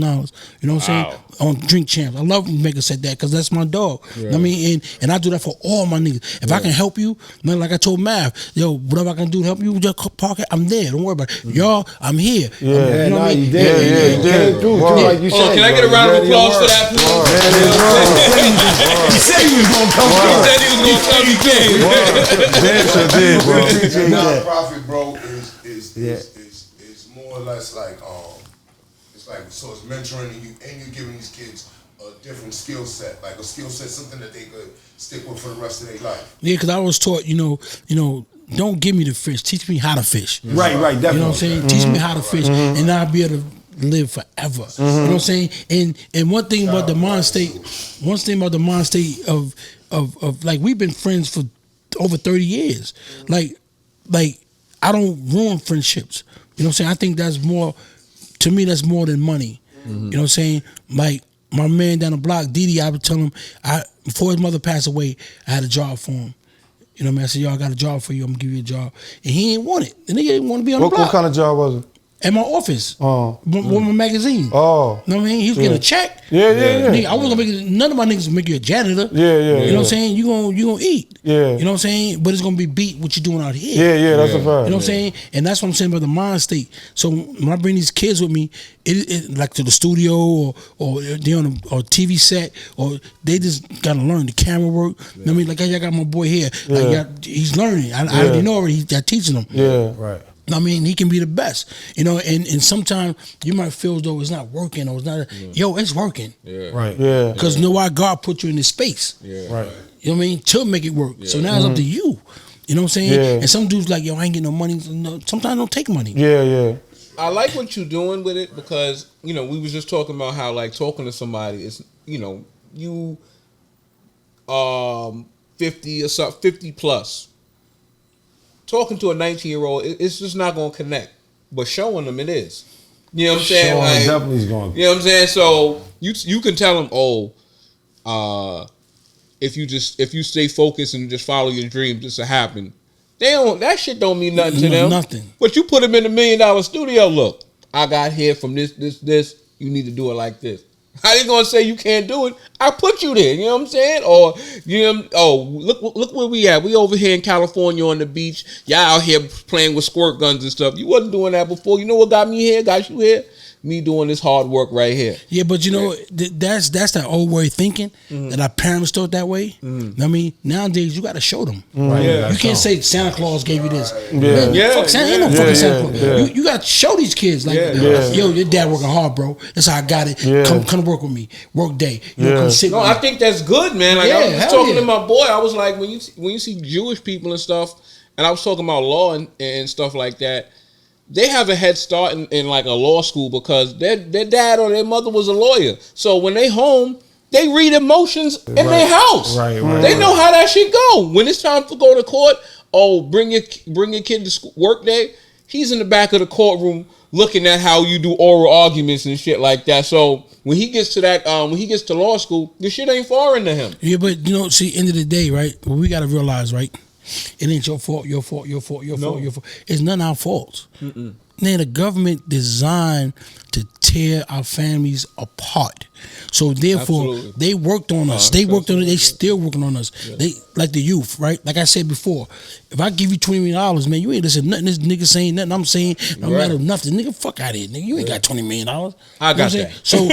You know what I'm saying? On Drink Champs. I love when Mega said that because that's my dog. You know what I mean? And I do that for all my niggas. If I can help you, man, like I told Mav, yo, whatever I can do to help you, just park it, I'm there. Don't worry about it. Y'all, I'm here. You know what I mean? You did. Like you said. Can I get a round of applause for that, please? He said he was going to come. He said he was going to come. He came. Nonprofit, bro, is more or less like so it's mentoring and you're giving these kids a different skill set, like a skill set, something that they could stick with for the rest of their life. Yeah, because I was taught, you know, don't give me the fish, teach me how to fish. Right, definitely. You know what I'm saying? Teach me how to fish, and I'll be able to live forever. You know what I'm saying? And one thing about the mind state, of like we've been friends for over 30 years. Like I don't ruin friendships. You know what I'm saying? I think that's more. To me, that's more than money. You know what I'm saying? Like, my man down the block, Didi, I would tell him, before his mother passed away, I had a job for him. You know what I mean? I said, yo, I got a job for you. I'm going to give you a job. And he ain't want it. The nigga didn't want to be on the block. What kind of job was it? At my office. Oh. With my magazine. Oh. You know what I mean? He was getting a check. Yeah. Nigga, I wasn't going to make it, none of my niggas make you a janitor. Yeah. You know what I'm saying? You gonna eat. Yeah. You know what I'm saying? But it's going to be beat what you doing out here. Yeah, that's a fact. You know what I'm saying? And that's what I'm saying about the mind state. So when I bring these kids with me, it like to the studio or they're on a TV set, or they just got to learn the camera work. You know what I mean? Like I got my boy here. Like, he's learning. I already know already. I teaching him. Yeah. Right. I mean, he can be the best, you know, and sometimes you might feel as though it's not working or it's not, yo, it's working. Yeah. Right. Yeah. Because you know why God put you in this space. Yeah. Right. You know what I mean? To make it work. So now it's up to you. You know what I'm saying? Yeah. And some dudes like, yo, I ain't getting no money. No, sometimes I don't take money. Yeah. I like what you're doing with it because, you know, we was just talking about how, like, talking to somebody is, you know, you 50 or something, 50 plus. Talking to a 19-year-old, it's just not going to connect. But showing them, it is. You know what I'm saying? Showing like, definitely is going. You know what I'm saying? So you can tell them, if you stay focused and just follow your dreams, this will happen. That shit don't mean nothing to them. Nothing. But you put them in $1 million studio. Look, I got here from this. You need to do it like this. How they gonna say you can't do it? I put you there. You know what I'm saying? Or look where we at. We over here in California on the beach. Y'all out here playing with squirt guns and stuff. You wasn't doing that before. You know what got me here? Got you here? Me doing this hard work right here. Yeah, but you know, that's that old way of thinking that our parents thought that way. I mean, nowadays you got to show them. Right. Yeah, you can't say Santa Claus gave you this. Yeah. Ain't no fucking Santa Claus. You got to show these kids like, yo, your dad working hard, bro. That's how I got it. Yeah. Come work with me. Work day. You know, come sit with me. I think that's good, man. Like I was hell talking to my boy. I was like, when you see Jewish people and stuff, and I was talking about law and stuff like that. They have a head start in like a law school because their dad or their mother was a lawyer. So when they home, they read emotions in their house. Right. They know how that shit go. When it's time to go to court, bring your kid to school, work day. He's in the back of the courtroom looking at how you do oral arguments and shit like that. So when he gets to when he gets to law school, this shit ain't foreign to him. Yeah, but you know, see, end of the day, right? What we got to realize, right? It ain't your fault. It's none of our faults. Man, the government designed to tear our families apart. So therefore, they worked on us. They worked on it. They still working on us. Yeah. They like the youth, right? Like I said before, if I give you $20 million, man, you ain't listening to nothing. This nigga saying nothing. I'm saying no matter nothing. Nigga, fuck out of here, nigga. You ain't got $20 million. I got that. So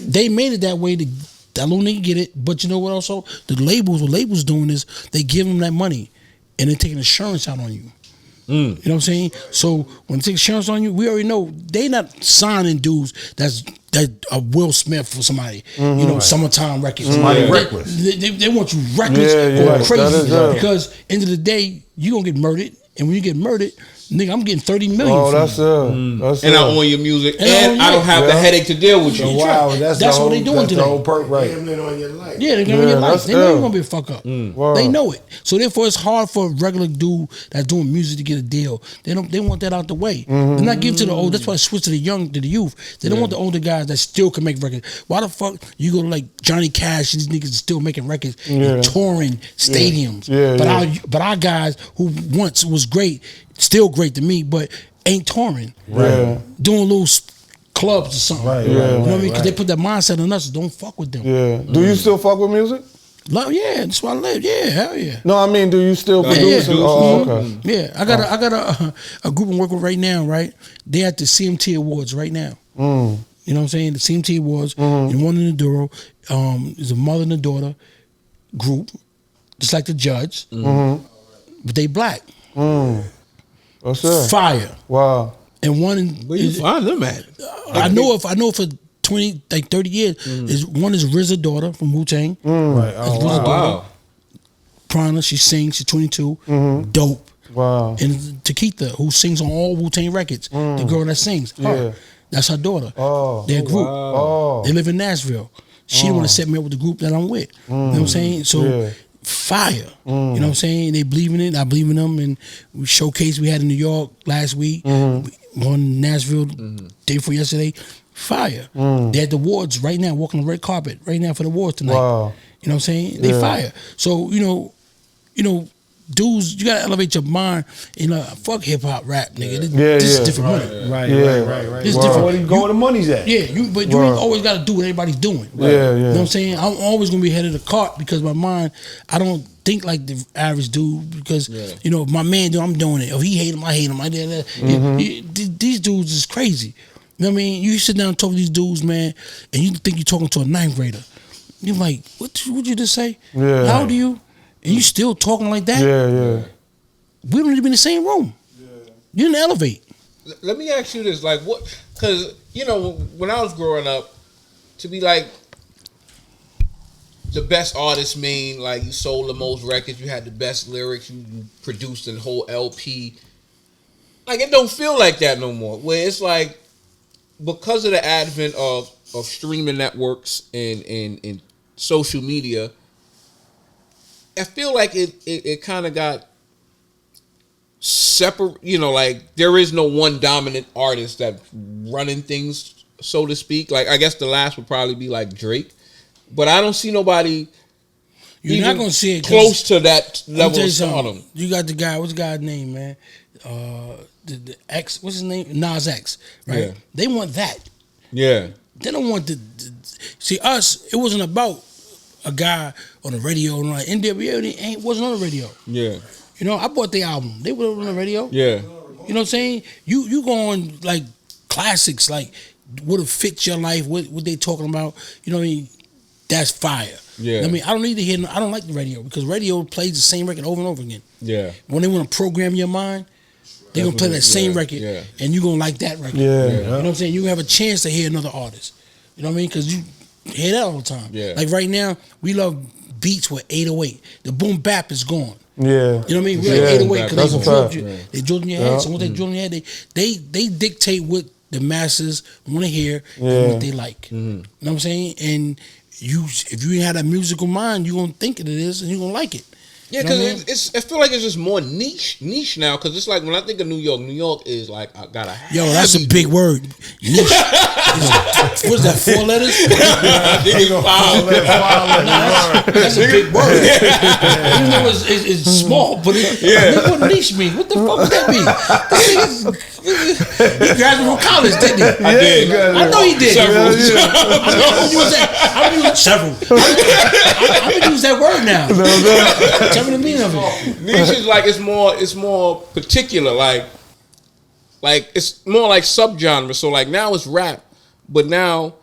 they made it that way to that little nigga get it. But you know what? Also, what labels doing is they give them that money. And then taking insurance out on you. You know what I'm saying? So when they take insurance on you, we already know they not signing dudes that a Will Smith for somebody. You know, Summertime Records. Somebody reckless. They want you reckless, going crazy. Because end of the day, you gonna get murdered, and when you get murdered, nigga, I'm getting $30 million. Oh, that's and I own your music, and I don't have the headache to deal with you. So wow, that's what they doing today. The whole perk, right? Gambling on your life. Yeah, they're gambling your life. They know you're gonna be a fuck up. They know it. So therefore, it's hard for a regular dude that's doing music to get a deal. They want that out the way. They're not giving to the old. That's why they switch to the youth. They don't want the older guys that still can make records. Why the fuck you go to like Johnny Cash? These niggas are still making records, and touring stadiums. But our guys who once was great. Still great to me, but ain't touring. Right. Doing little clubs or something. Right. You know what I mean? Because they put that mindset on us. Don't fuck with them. Yeah. Do you still fuck with music? Yeah, that's why I live. Yeah, hell yeah. No, I mean, do you still produce? Oh, okay. Yeah, I got a group I'm working with right now. Right, they at the CMT Awards right now. You know what I'm saying? The CMT Awards, and one in the Duro is a mother and a daughter group, just like the judge, but they black. What's that? Fire. Wow. And one Where you find them at? I know for 30 years. Is one is RZA daughter from Wu-Tang. Right. Oh, wow. Prana, she sings, she's 22. Dope. Wow. And Takitha, who sings on all Wu-Tang records. The girl that sings. Her. That's her daughter. Their group. Wow. They live in Nashville. She want to set me up with the group that I'm with. You know what I'm saying? So fire. You know what I'm saying? They believe in it. I believe in them. And we showcased we had in New York last week. We won Nashville day before yesterday. fire. They're at the awards right now, walking the red carpet right now for the awards tonight. Wow. You know what I'm saying? They fire. So, you know, dudes, you gotta elevate your mind. You know, fuck hip hop, rap, nigga. This is different money. Right. This is different. Where you go, where the money's at? Yeah, but you ain't always gotta do what everybody's doing. Yeah. You know what I'm saying? I'm always gonna be ahead of the cart because my mind, I don't think like the average dude because you know, if my man do, I'm doing it. If he hate him, I hate him. These dudes is crazy. You know what I mean? You sit down and talk to these dudes, man, and you think you're talking to a 9th grader. You're like, what you just say? Yeah. How old are you? And you still talking like that? Yeah. We don't even be in the same room. You didn't elevate. Let me ask you this, like, what? Because you know, when I was growing up, to be like the best artist mean like you sold the most records, you had the best lyrics, you produced a whole LP. Like, it don't feel like that no more. Where it's like, because of the advent of streaming networks and social media, I feel like it kind of got separate. You know, like there is no one dominant artist that running things, so to speak. Like, I guess the last would probably be like Drake, but I don't see nobody. You're not gonna see it close to that level of stardom. You got the guy. What's the guy's name, man? The X. What's his name? Nas X. Right. Yeah. They want that. Yeah. They don't want the see us. It wasn't about a guy on the radio and like NWA wasn't on the radio. Yeah. You know, I bought the album. They were on the radio. Yeah. You know what I'm saying? You go on like classics, like would have fit your life, what they talking about. You know what I mean? That's fire. Yeah. I mean, I don't need to hear. I don't like the radio because radio plays the same record over and over again. Yeah. When they want to program your mind, they're gonna play that same record, and you're gonna like that record. Yeah. You know what I'm saying? You have a chance to hear another artist. You know what I mean? Because you hear that all the time. Yeah. Like right now, we love beats with 808. The boom bap is gone. Yeah. You know what I mean? We like 808 because they drilled you. Yeah. They drilled in your head. So once they drill in your head, they dictate what the masses want to hear and what they like. You know what I'm saying? And if you ain't have that musical mind, you're gonna think it is and you're gonna like it. Yeah, because I feel like it's just more niche now. Because it's like when I think of New York is like I got a that's a big word. Niche. What's that? 4 letters? That's a big word. Even though it's small, but what niche mean? What the fuck would that mean? He graduated from college, didn't he? I did. I know he did. Several. I'm gonna use several. I'm gonna use that word now. Tell me the meaning of it. Niche is like it's more particular, like it's more like subgenre. So like now it's rap, but now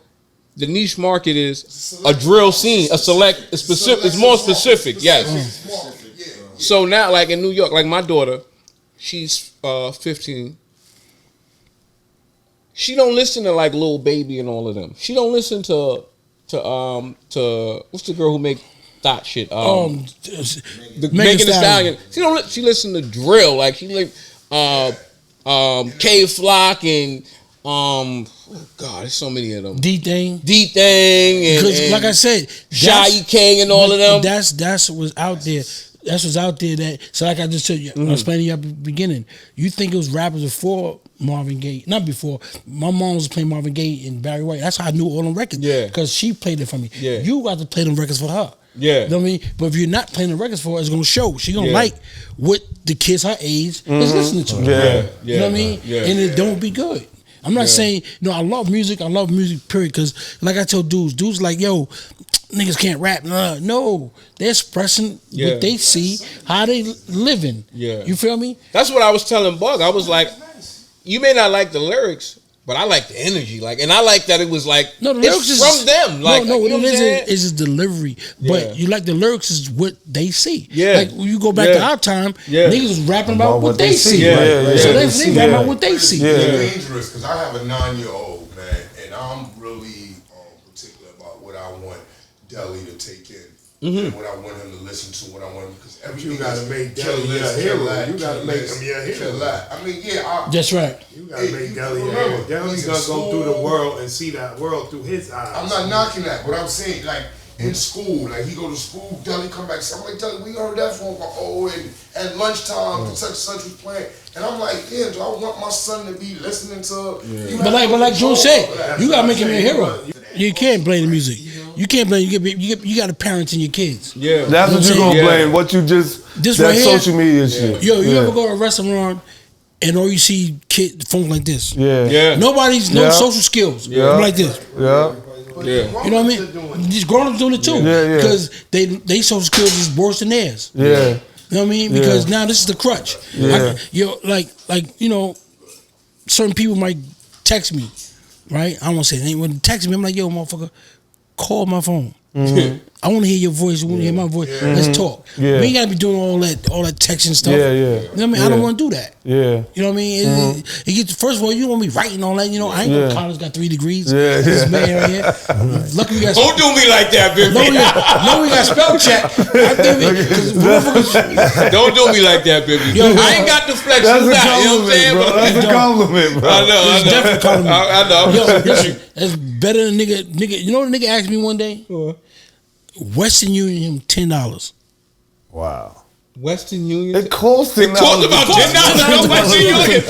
the niche market is a drill scene, a specific. It's more specific. Yes. So now, like in New York, like my daughter, she's 15. She don't listen to like Lil Baby and all of them. She don't listen to what's the girl who make that shit? Megan Thee Stallion. She listen to drill, like she like K Flock and God, there's so many of them. D-Thing and like I said, Shy King and all of them. That's what was out there. That's what's out there. So like I just told you, I was explaining at the beginning. You think it was rappers before Marvin Gaye? Not before. My mom was playing Marvin Gaye and Barry White. That's how I knew all them records. Yeah, because she played it for me. Yeah, you got to play them records for her. Yeah, you know what I mean. But if you're not playing the records for her, it's gonna show. She gonna like what the kids her age is listening to. Yeah, you know what I mean. Yeah. And it don't be good. I'm not saying, I love music, period, because like I tell dudes like, yo, niggas can't rap. No, they're expressing what they see, how they living. Yeah. You feel me? That's what I was telling Bug. I was like, you may not like the lyrics, but I like the energy. Like, and I like that it was like, the lyrics is from them. Like, what it is his delivery. But you like the lyrics is what they see. Yeah. Like, when you go back to our time, niggas was rapping about what they see. So they rap about what they see. It's dangerous because I have a 9-year-old, man, and I'm really particular about what I want Deli to take in. And what I want him to listen to, what I want him, because everything you gotta make Deli your hero. You gotta make him your hero. I mean, that's right. You gotta make Deli your hero. Deli's gonna go through the world and see that world through his eyes. I'm not knocking that, but I'm saying, like, in school. Like he go to school, Deli come back. So I'm like, Deli, we heard that from and at lunchtime, such and such was playing. And I'm like, yeah, do I want my son to be listening to? But like June said, you gotta make him a hero. You can't blame the music. You can't blame. You got the parents and your kids. Yeah, that's what you gonna blame. What you just this that right here, social media shit. Yo, you ever go to a restaurant and all you see phones like this? Yeah. Nobody's no social skills. Like this. Yeah. You know what I mean? These grown ups doing it too. Because they social skills is worse than theirs. Yeah. You know what I mean? Because now this is the crutch. Yeah. Like you know, certain people might text me, right? I won't say they when they text me, I'm like, yo, motherfucker, call my phone. Mm-hmm. I want to hear your voice. I want to hear my voice. Let's talk. We ain't gotta be doing all that texting stuff. You know what I mean? I don't want to do that. You know what I mean? It gets first of all, you don't want me writing all that. You know, I ain't go to college, got 3 degrees. This man right here. Lucky we got. Don't do me like that, Bimmy. No, we got spell check. Don't do me like that, Bimmy. Yo, I ain't got the flex. That's you a got, compliment, you know what I'm saying? bro. That's a compliment, bro. I know. It's definitely a compliment. I know. Yo, listen, that's better than nigga. You know what the nigga asked me one day? Western Union him $10. Wow. Western Union. It cost $10. It cost about $10. Western Union.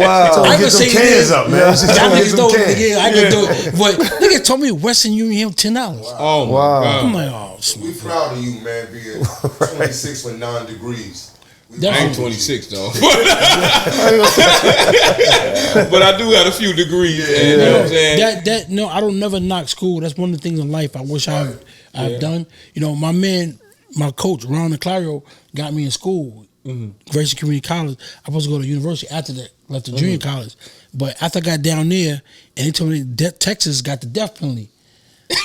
Wow. I Get some cans up, man. Y'all niggas know nigga, I can do it. But nigga told me Western Union him $10. Oh my God. I'm like, oh, we proud of you, man, being 26 with 9 degrees. I ain't 26 though, but I do have a few degrees. You know what I'm saying? No, I don't never knock school. That's one of the things in life I wish I've done. You know, my coach, Ron Clario, got me in school, Grayson Community College. I was supposed to go to university after that, left the junior college. But after I got down there, and they told me that Texas got the death penalty.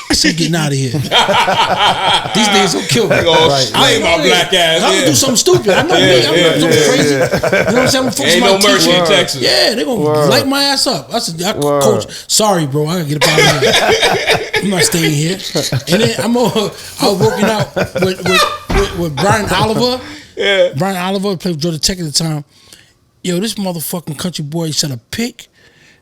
I said, getting out of here. These niggas will kill me. Slay my black ass. I'm gonna do something stupid. I know me. I'm not crazy. You know what I'm saying? Ain't no mercy in Texas. Yeah, they gonna light my ass up. I said, Coach, sorry, bro. I gotta get up out of here. I'm not staying here. And then I was working out with Brian Oliver. Yeah. Brian Oliver played with Georgia Tech at the time. Yo, this motherfucking country boy set a pick,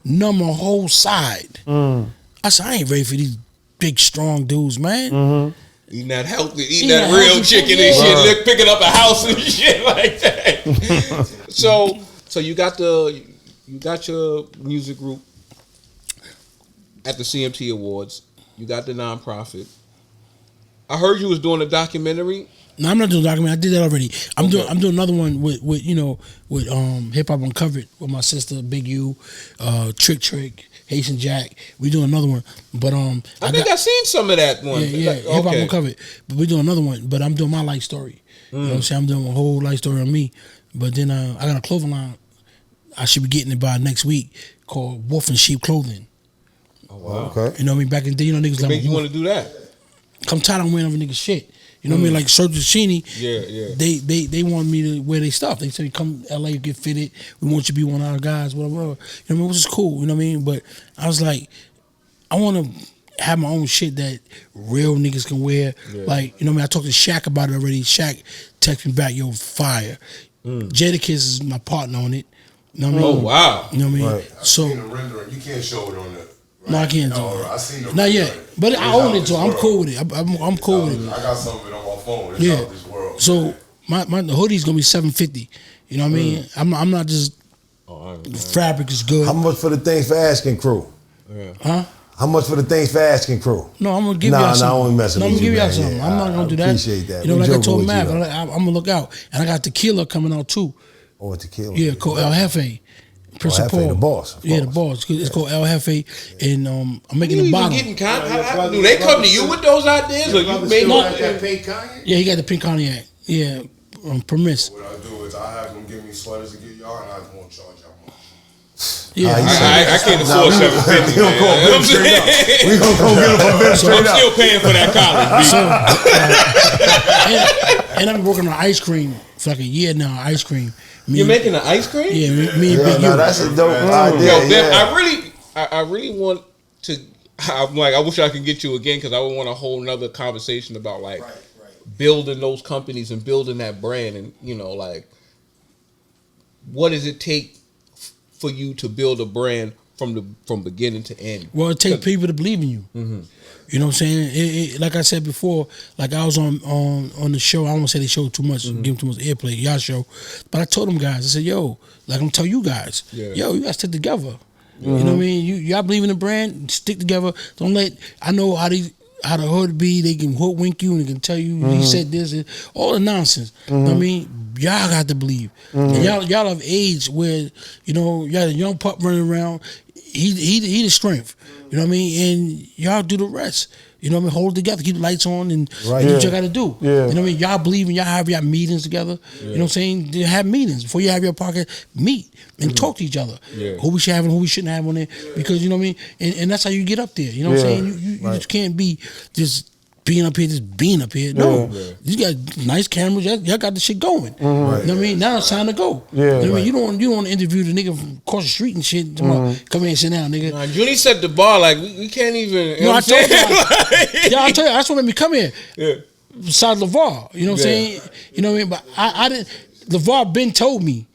numb a whole side. I said, I ain't ready for these big, strong dudes, man. Eating that healthy, eating that real chicken and shit, picking up a house and shit like that. So you got your music group at the CMT Awards. You got the nonprofit. I heard you was doing a documentary. No, I'm not doing a documentary. I did that already. I'm doing another one with Hip Hop Uncovered with my sister Big U, Trick, Haitian Jack. We doing another one, but I think I seen some of that one. Yeah, Hip Hop Uncovered. But we doing another one. But I'm doing my life story. You know what I'm saying? I'm doing a whole life story on me. But then I got a clothing line. I should be getting it by next week called Wolf and Sheep Clothing. Oh wow! Okay. You know what I mean? Back in the day, niggas What like you want to do that? I'm tired of wearing other niggas shit. You know what I mean? Like Sergio Cheney, they want me to wear their stuff. They say, come LA, get fitted. We want you to be one of our guys, whatever. You know what I mean? Which is cool, you know what I mean? But I was like, I want to have my own shit that real niggas can wear. Yeah. Like, you know what I mean? I talked to Shaq about it already. Shaq texted me back, yo, fire. Jadakiss is my partner on it. You know what I mean? Oh, wow. You know what I mean? Right. So, the rendering. You can't show it on the... Right? No, I can't do it. I seen the Not yet. But I own it, so I'm cool with it. I'm cool with it. I got some of it on my phone. It's out of this world. So the hoodie's gonna be $750. You know what I mean? I'm not just the fabric is good. How much for the Thanks for Asking crew? Yeah. Huh? How much for the Thanks for Asking crew? No, I'm gonna give y'all something. I only messing I'm with gonna you, give y'all man. something. I'm not gonna do that. Appreciate that. You know, We like I joking told with Matt, you, I'm gonna look out. And I got tequila coming out too. Oh, tequila. Yeah, called El Jefe. Prince El Jefe, Paul. the boss. Yeah, the boss. It's called El Jefe, and I'm making a bottle. Do they come to you with those ideas, or you make that pink cognac? Yeah, he got the pink cognac. Yeah, permiss. What I do is I have them give me sweaters to get y'all, and I won't charge y'all money. Yeah, I can't afford $750. We gonna go get them from them straight I'm still paying for that college. And I've been working on ice cream for like a year now. Ice cream. You're making an ice cream? Yeah, me and Big U. That's a dope idea. Yo, Ben, I really want to. I'm like, I wish I could get you again because I would want a whole nother conversation about like building those companies and building that brand, and you know, like, what does it take for you to build a brand from beginning to end. Well, it takes people to believe in you. Mm-hmm. You know what I'm saying? Like I said before, like I was on the show. I don't want to say they showed too much, give them too much airplay. Y'all show, but I told them guys, I said, yo, like I'm telling you guys, yo, you guys stick together. You know what I mean? Y'all believe in the brand, stick together. Don't let. I know how the hood be. They can hoodwink you and they can tell you he said this and all the nonsense. You know what I mean? Y'all got to believe. And y'all have age where y'all a young pup running around. He the strength. You know what I mean? And y'all do the rest. You know what I mean? Hold it together, keep the lights on, and do what y'all got to do. You know what I mean? Y'all believe in y'all have y'all meetings together. You know what I'm saying? You have meetings before you have your podcast. Meet and talk to each other. Who we should have and who we shouldn't have on there. Because you know what I mean? And that's how you get up there. You know what I'm saying? You just can't be just being up here. No. You got nice cameras. Y'all got the shit going. You know what I mean? Now it's time to go. You know what I mean? You don't want to interview the nigga from across the street and shit. Come here and sit down, nigga. Nah, Junie set the bar like we can't even. No, I told you. I tell you, that's what made me come here. Besides LeVar, you know what I'm saying? You know what I mean? But I didn't. LeVar been told me,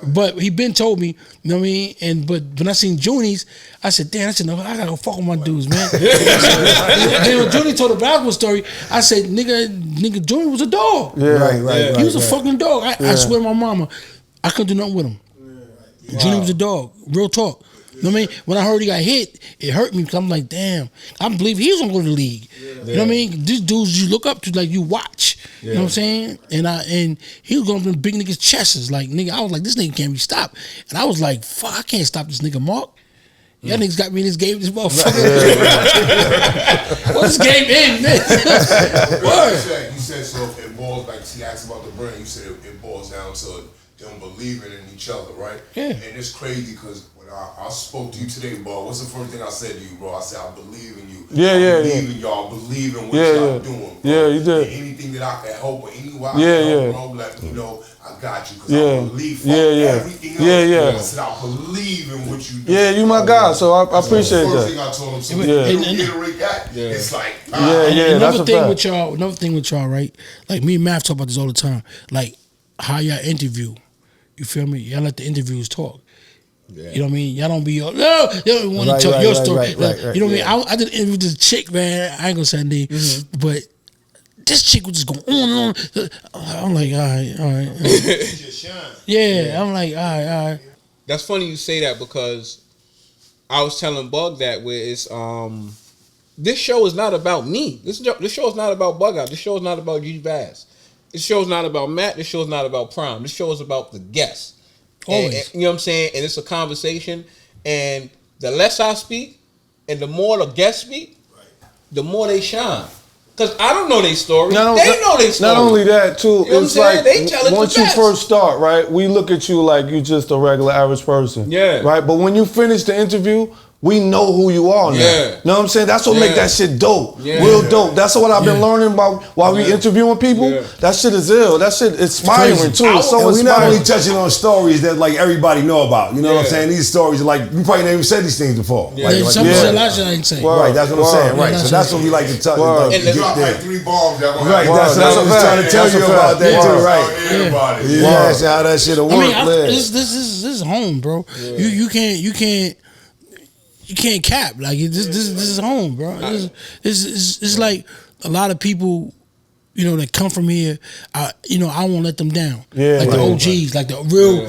but he been told me, you know what I mean? But when I seen Junie's, I said, damn, I gotta go fuck with my dudes, man. Then when Junie told the basketball story, I said, nigga, Junie was a dog. He was a fucking dog. I swear to my mama, I couldn't do nothing with him. Junie was a dog, real talk. You know what I mean? When I heard he got hit, it hurt me because I'm like, damn, I believe he was gonna go to the league. You know what I mean? These dudes you look up to, like you watch. You know what I'm saying? And he was going to big niggas' chests. Like, nigga, I was like, this nigga can't be stopped. And I was like, fuck, I can't stop this nigga, Mark. Y'all niggas got me in this game, this motherfucker. What's this game in, man? You said so it boils, like she asked about the brand, you said it boils down to them believing in each other, right? Yeah. And it's crazy because when I spoke to you today, bro, what's the first thing I said to you, bro? I said, I believe in you. I believe in y'all, believe in what y'all doing, bro. Yeah, you did. And anything that I can help with, any way I can help, bro, let me know I got you. Because I believe everything else. I said, I believe in what you do. Yeah, you my guy, so I appreciate that. First thing I told him, so you reiterate that, it's like, Another thing with y'all, right? Like me and Math talk about this all the time. Like how y'all interview. You feel me? Y'all let the interviews talk. Yeah. You know what I mean? Y'all don't be all, no, you don't want to tell your story. You know what I mean? I did an interview with this chick, man. I ain't gonna say her name, but this chick would just go on and on. I'm like, all right. Yeah, I'm like, all right. That's funny you say that because I was telling Bug that where it's this show is not about me. This show is not about Bug Out. This show is not about G Bass. This show is not about Matt. This show is not about Prime. This show is about the guests. And, you know what I'm saying? And it's a conversation. And the less I speak and the more the guests speak, the more they shine. Because I don't know their story. They know their story. Not only that, too, you know it's like they tell it once the you best. first start, right, we look at you like you're just a regular average person. Yeah. Right? But when you finish the interview, we know who you are now. Yeah. Know what I'm saying? That's what make that shit dope. Yeah. Real dope. That's what I've been learning about while we interviewing people. Yeah. That shit is ill. That shit inspiring too. It's so and we not inspiring. only touching on stories that like everybody know about. You know what I'm saying? These stories are like you probably never even said these things before. Yeah. Some shit a lot I ain't saying. Right, that's what I'm saying. Right. So that's what we like to touch. Like, And you drop like 3 bombs. Right, that's what I was trying to tell you about that too, right? Yeah, that's how that shit'll work. I mean, this is home, bro. You can't cap. Like this is home, bro. It's like a lot of people, that come from here. I won't let them down. Yeah, like the OGs, like the real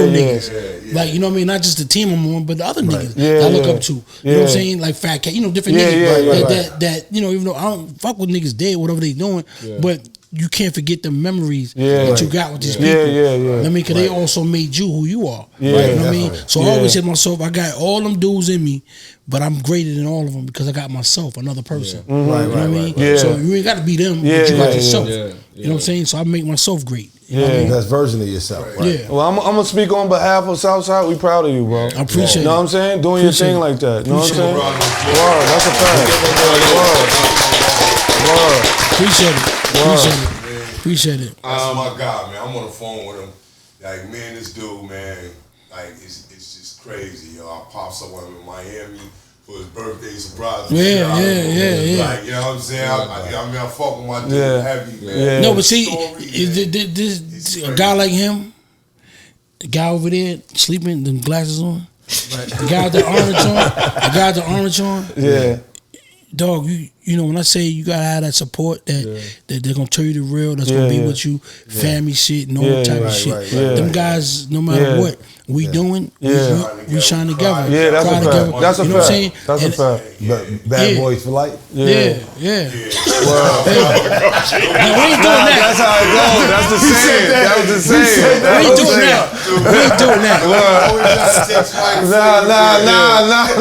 niggas. Yeah. Like you know what I mean. Not just the team I'm on, but the other niggas that I look up to. You know what I'm saying? Like Fat Cat. Different niggas that even though I don't fuck with niggas dead, whatever they doing, but you can't forget the memories that you got with these people. I mean, because they also made you who you are. You know what I mean? So I always say to myself, I got all them dudes in me, but I'm greater than all of them because I got myself, another person. You know what I mean? So you ain't got to be them, but you got yourself. You know what I'm saying? So I make myself great. You know what I mean? That's version of yourself. Right? Yeah. Well, I'm gonna speak on behalf of Southside. We proud of you, bro. I appreciate it. You know what I'm saying? Doing your thing like that. You know what I'm saying? Word, that's a fact. Word. Appreciate it. That's my guy, man. I'm on the phone with him. Like, man, this dude, man, like, it's just crazy, yo. I popped someone in Miami for his birthday surprise. Yeah. Like, you know what I'm saying? I fuck with my dude heavy, man. Yeah. No, but see, this a guy like him, the guy over there sleeping, them glasses on. The guy with the orange on. Yeah. Dog, you know when I say you gotta have that support that they're gonna tell you the real, that's gonna be with you, family shit, and all type of shit. Them guys, no matter what we doing, we shine together. Yeah, that's a fact. That's a fact. You know what I'm saying? That's a fact. Bad boys for life. Yeah. Well, Now, we ain't doing that. that's how it goes. That's the saying. That was the saying. We ain't doing that. We ain't doing that.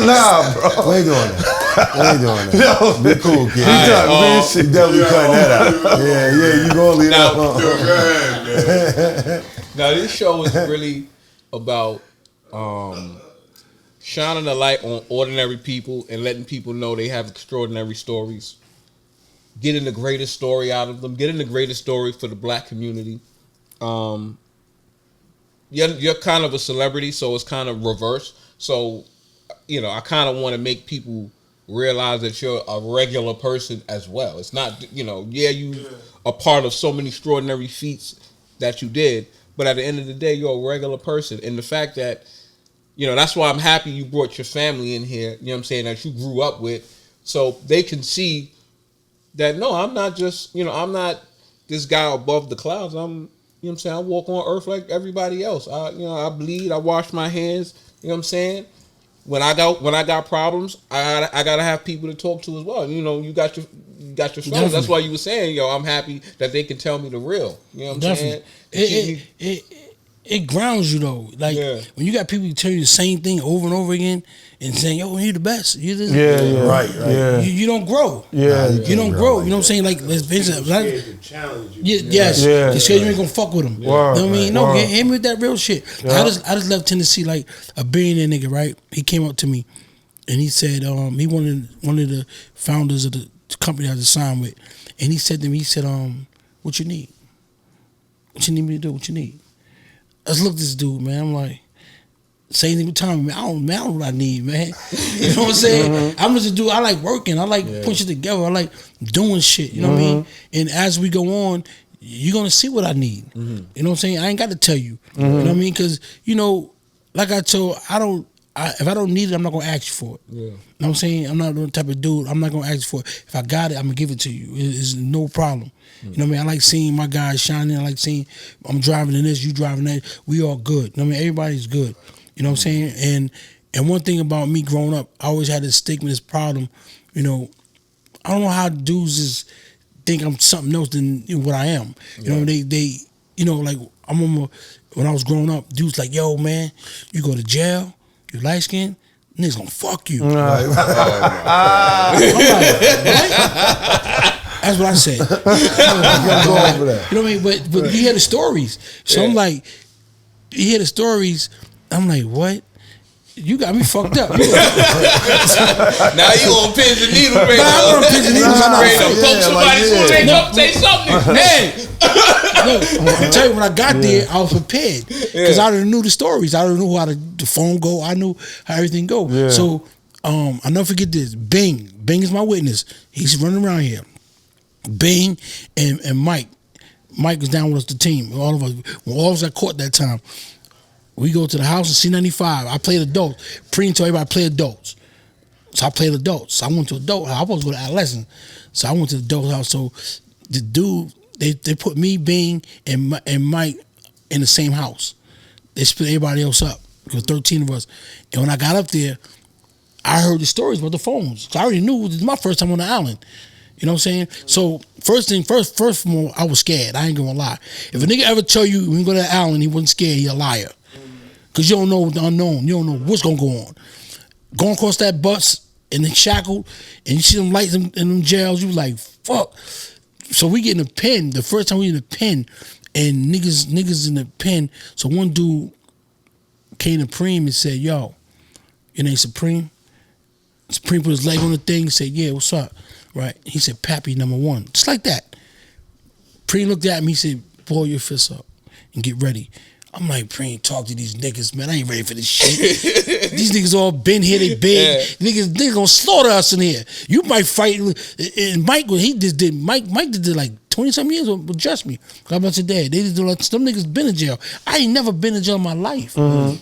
Nah, bro. We ain't doing that. We ain't doing that. Be cool, kid. You definitely cutting that out. Yeah, you gonna leave that alone. Now this show is really about shining a light on ordinary people and letting people know they have extraordinary stories. Getting the greatest story out of them. Getting the greatest story for the black community. You're kind of a celebrity, so it's kind of reverse. So, I kind of want to make people realize that you're a regular person as well. It's not, you are part of so many extraordinary feats that you did, but at the end of the day, you're a regular person. And the fact that, that's why I'm happy you brought your family in here, you know what I'm saying, that you grew up with, so they can see that, no, I'm not just, I'm not this guy above the clouds. I'm, you know what I'm saying, I walk on earth like everybody else. I bleed, I wash my hands, you know what I'm saying? When I got problems, I gotta have people to talk to as well. You got your friends. That's why you were saying, I'm happy that they can tell me the real. You know what I'm saying? It grounds you though. Like when you got people who tell you the same thing over and over again and saying, "Yo, you're the best." You just, right. Yeah. You don't grow. Yeah, you don't grow. You know what I'm saying? Like let's face it. Yes. Just scared you ain't gonna fuck with them. You know what I mean? No, hit me with that real shit. Yeah. I just left Tennessee like a billionaire nigga. Right? He came up to me and he said he wanted one of the founders of the company I just signed with, and he said to me, "What you need? What you need me to do? What you need?" Let's look at this dude, man. I'm like, same thing with Tommy, man. I don't know what I need, man. You know what I'm saying? I'm just a dude. I like working. I like putting shit together. I like doing shit. You know what I mean? And as we go on, you're gonna see what I need. You know what I'm saying? I ain't got to tell you. You know what I mean? Because like I told, if I don't need it, I'm not gonna ask you for it. You know what I'm saying? I'm not the type of dude. I'm not gonna ask you for it. If I got it, I'm gonna give it to you. It's no problem. You know what I mean? I like seeing my guys shining. I like seeing I'm driving in this, you driving that. We all good. You know what I mean? Everybody's good. You know what I'm saying? And one thing about me growing up, I always had this stigma, this problem. I don't know how dudes think I'm something else than what I am. You know, they like I remember when I was growing up, dudes like, yo, man, you go to jail, you light skinned, niggas gonna fuck you. I'm like, what? That's what I said. You know what I mean? But you hear the stories. So I'm like, you hear the stories, I'm like, what? You got me fucked up. Now you on pins and needles, right? I'm on pins and needles. I'm ready to poke somebody's foot. Say something. Hey. Look, I tell you, when I got there, I was prepared because I already knew the stories. I already knew how the phone go. I knew how everything go. Yeah. So I'll never forget this. Bing is my witness. He's running around here. Bing and Mike. Mike was down with us, the team. All of us. When all of us got caught that time, we go to the house in C95. I played adults. Preem told everybody play adults. So I played adults. So I went to adult house. I was going to adolescent. So I went to the adult house. So the dude, they put me, Bing, and Mike in the same house. They split everybody else up. There was 13 of us. And when I got up there, I heard the stories about the phones. So I already knew this was my first time on the island. You know what I'm saying? So first of all, I was scared. I ain't gonna lie. If a nigga ever tell you when you go to the island he wasn't scared, he a liar. Cause you don't know the unknown. You don't know what's gonna go on. Going across that bus and then shackled, and you see them lights in them jails, you was like, fuck. So we get in the pen. The first time we in the pen, and niggas in the pen. So one dude came to Preem and said, yo, your name Supreme? Supreme put his leg on the thing and said, yeah, what's up? Right? He said, Pappy #1. Just like that. Preem looked at me, he said, pull your fists up and get ready. I'm like, Preem, talk to these niggas, man. I ain't ready for this shit. These niggas all been here, they big. Niggas gonna slaughter us in here. You might fight. And Mike, he just did, Mike did like 20-something years with just me. God bless your dad. They just do like, some niggas been in jail. I ain't never been in jail in my life. Mm-hmm.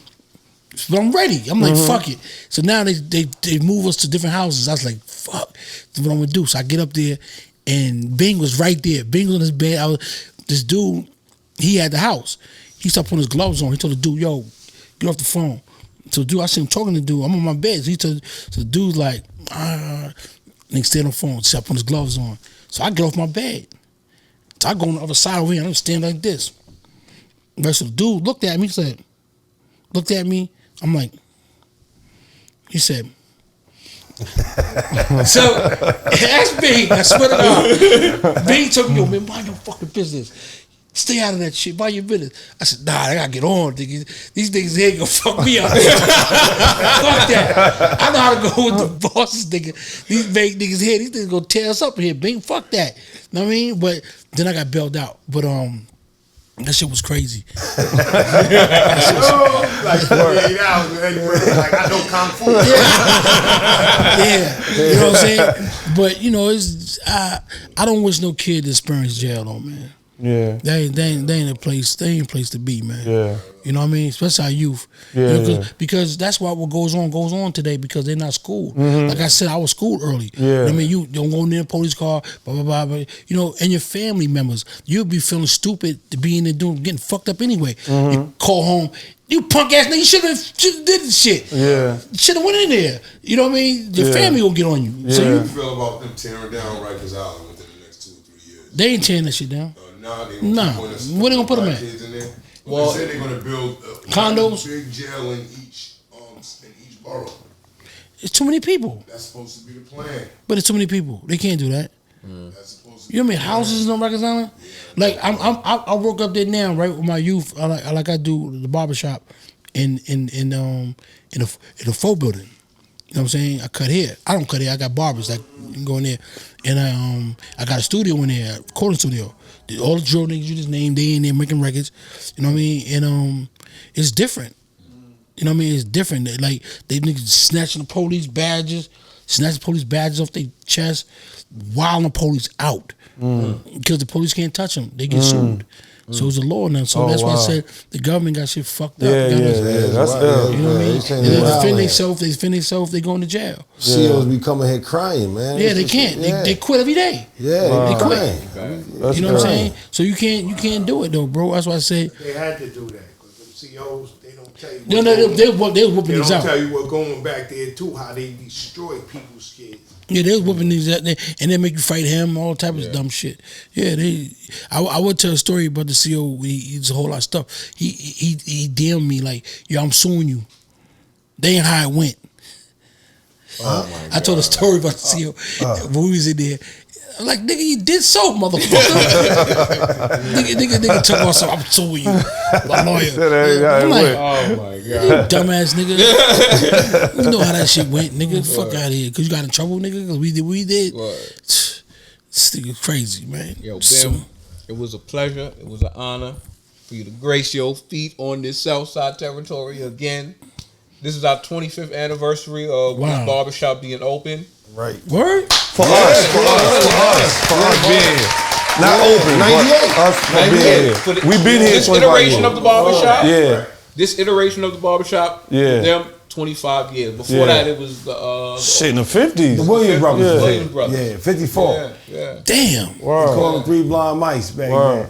But I'm ready. I'm like, fuck it. So now they move us to different houses. I was like, fuck, that's what I'm gonna do. So I get up there, and Bing was right there. Bing was on his bed. This dude, he had the house. He started putting his gloves on. He told the dude, yo, get off the phone. So the dude, I see him talking to the dude. I'm on my bed. So the dude's like, and he stayed on the phone. So I put his gloves on. So I get off my bed. So I go on the other side over here, and I'm standing like this. So the dude looked at me, looked at me. I'm like, he said, so that's Bing. I swear to God. Bing told me, yo, man, mind your fucking business. Stay out of that shit. Mind your business. I said, nah, I gotta get on, niggas. These niggas here gonna fuck me up. Fuck that. I know how to go with the bosses, nigga. These big niggas here, these niggas gonna tear us up in here. Bing, fuck that. Know what I mean? But then I got bailed out. But that shit was crazy. Like 48 hours, like I know Kung Fu. Yeah. You know what I'm saying? But you know, it's I don't wish no kid to experience jail though, man. Yeah. They ain't a place. They ain't a place to be, man. Yeah. You know what I mean? Especially our youth. Yeah, You know, because that's what goes on today because they're not schooled. Like I said, I was schooled early. Yeah. You know what I mean? You don't go in the police car, blah, blah, blah, blah. You know, and your family members, you'll be feeling stupid to be in there getting fucked up anyway. You call home, you punk ass nigga, you should have did this shit. Yeah. Should have went in there. You know what I mean? Your family will get on you. Yeah. So How do you feel about them tearing down Rikers Island within the next 2 or 3 years? they ain't tearing that shit down. Nah, they Nah. Where they gonna put them at? in there. Well, they say they're gonna build Condos? big jail in each borough. It's too many people. That's supposed to be the plan. But it's too many people. They can't do that. That's supposed to be You know what I mean? Houses on Rikers Island? Like I work up there now, right, with my youth. I do the barbershop in the folk building. You know what I'm saying? I cut hair. I don't cut hair. I got barbers that can go in there, and I got a studio in there, a recording studio. All the drill niggas you just named, they in there making records. You know what I mean? And it's different. You know what I mean? It's different. Like they niggas snatching the police badges, off their chest, wilding the police out because the police can't touch them. They get sued. So it's a law now. So that's why I said the government got shit fucked up. Yeah, that's ill. You know what I mean? And they defend themselves, they going to jail. CEOs be coming here crying, man. Yeah, they can't. They quit every day. Yeah, they quit. That's You know what I'm saying? So you can't do it though, bro. That's why I said They had to do that because the CEOs, they don't tell you. they whooping They these don't out. tell you what going back there too, how they destroy people's kids. Yeah, they was whooping these out there, and they make you fight him, all type of dumb shit. Yeah, I would tell a story about the CEO. He's a whole lot of stuff. He DM'd me like, yo, I'm suing you. They ain't how it went. Oh my God. I told a story about the CEO when we was in there. I'm like, nigga, you did so, motherfucker. nigga took off some, I'm suing you. My lawyer. I'm like, Oh my God. you dumbass nigga. You know how that shit went, nigga. Fuck out of here. Cause you got in trouble, nigga. Cause we did. This nigga crazy, man. Yo, Bim, So, it was a pleasure. It was an honor for you to grace your feet on this Southside territory again. This is our 25th anniversary of Wow. the barbershop being open. Right. word? For us being not open, but us for being here. For the- We've been here This 25 iteration years. of the barbershop. Yeah. This iteration of the barbershop. Yeah. Them 25 years. Before Yeah. that, it was the Shit in the 50s. The Williams brothers. Yeah. was Williams there. brothers. Yeah, 54. Yeah, yeah. Damn. They call them 3 blind mice back Word. then.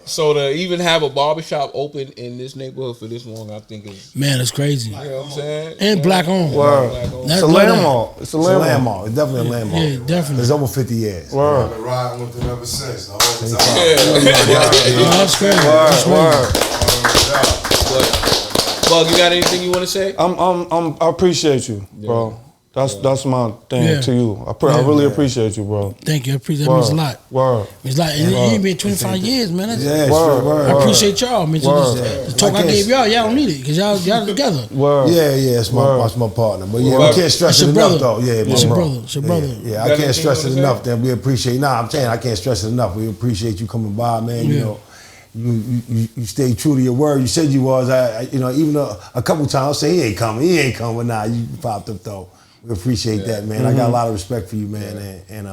So to even have a barbershop open in this neighborhood for this long, I think is, Man, it's crazy. you know what I'm saying? And black on. Word. Black owned. It's a landmark. It's a It's a landmark. landmark. It's definitely a landmark. Yeah, definitely. It's over 50 years. Word. I've been riding with them ever since. The whole time. No, that's crazy. That's crazy. Word. But, Bug, you got anything you want to say? I appreciate you, bro. That's my thing Yeah. to you. I really appreciate you, bro. Thank you. I appreciate that. Means a lot. Word. It's like, and you been 25 years, man. That's, Yeah, Word. sure. Word. I appreciate y'all. I mean, Word. the talk I gave y'all don't need it because y'all together. Word. Yeah, it's my partner. But yeah, Word. we can't stress It's it your enough, brother. though. Yeah, It's my your bro. brother. It's your brother. Yeah, Got I can't anything stress you it wanna enough. say? That we appreciate. I'm saying I can't stress it enough. We appreciate you coming by, man. You Yeah. know, you stay true to your word. You said you was. Even a couple times, say he ain't coming. Nah, you popped up though. We appreciate that, man. I got a lot of respect for you, man, and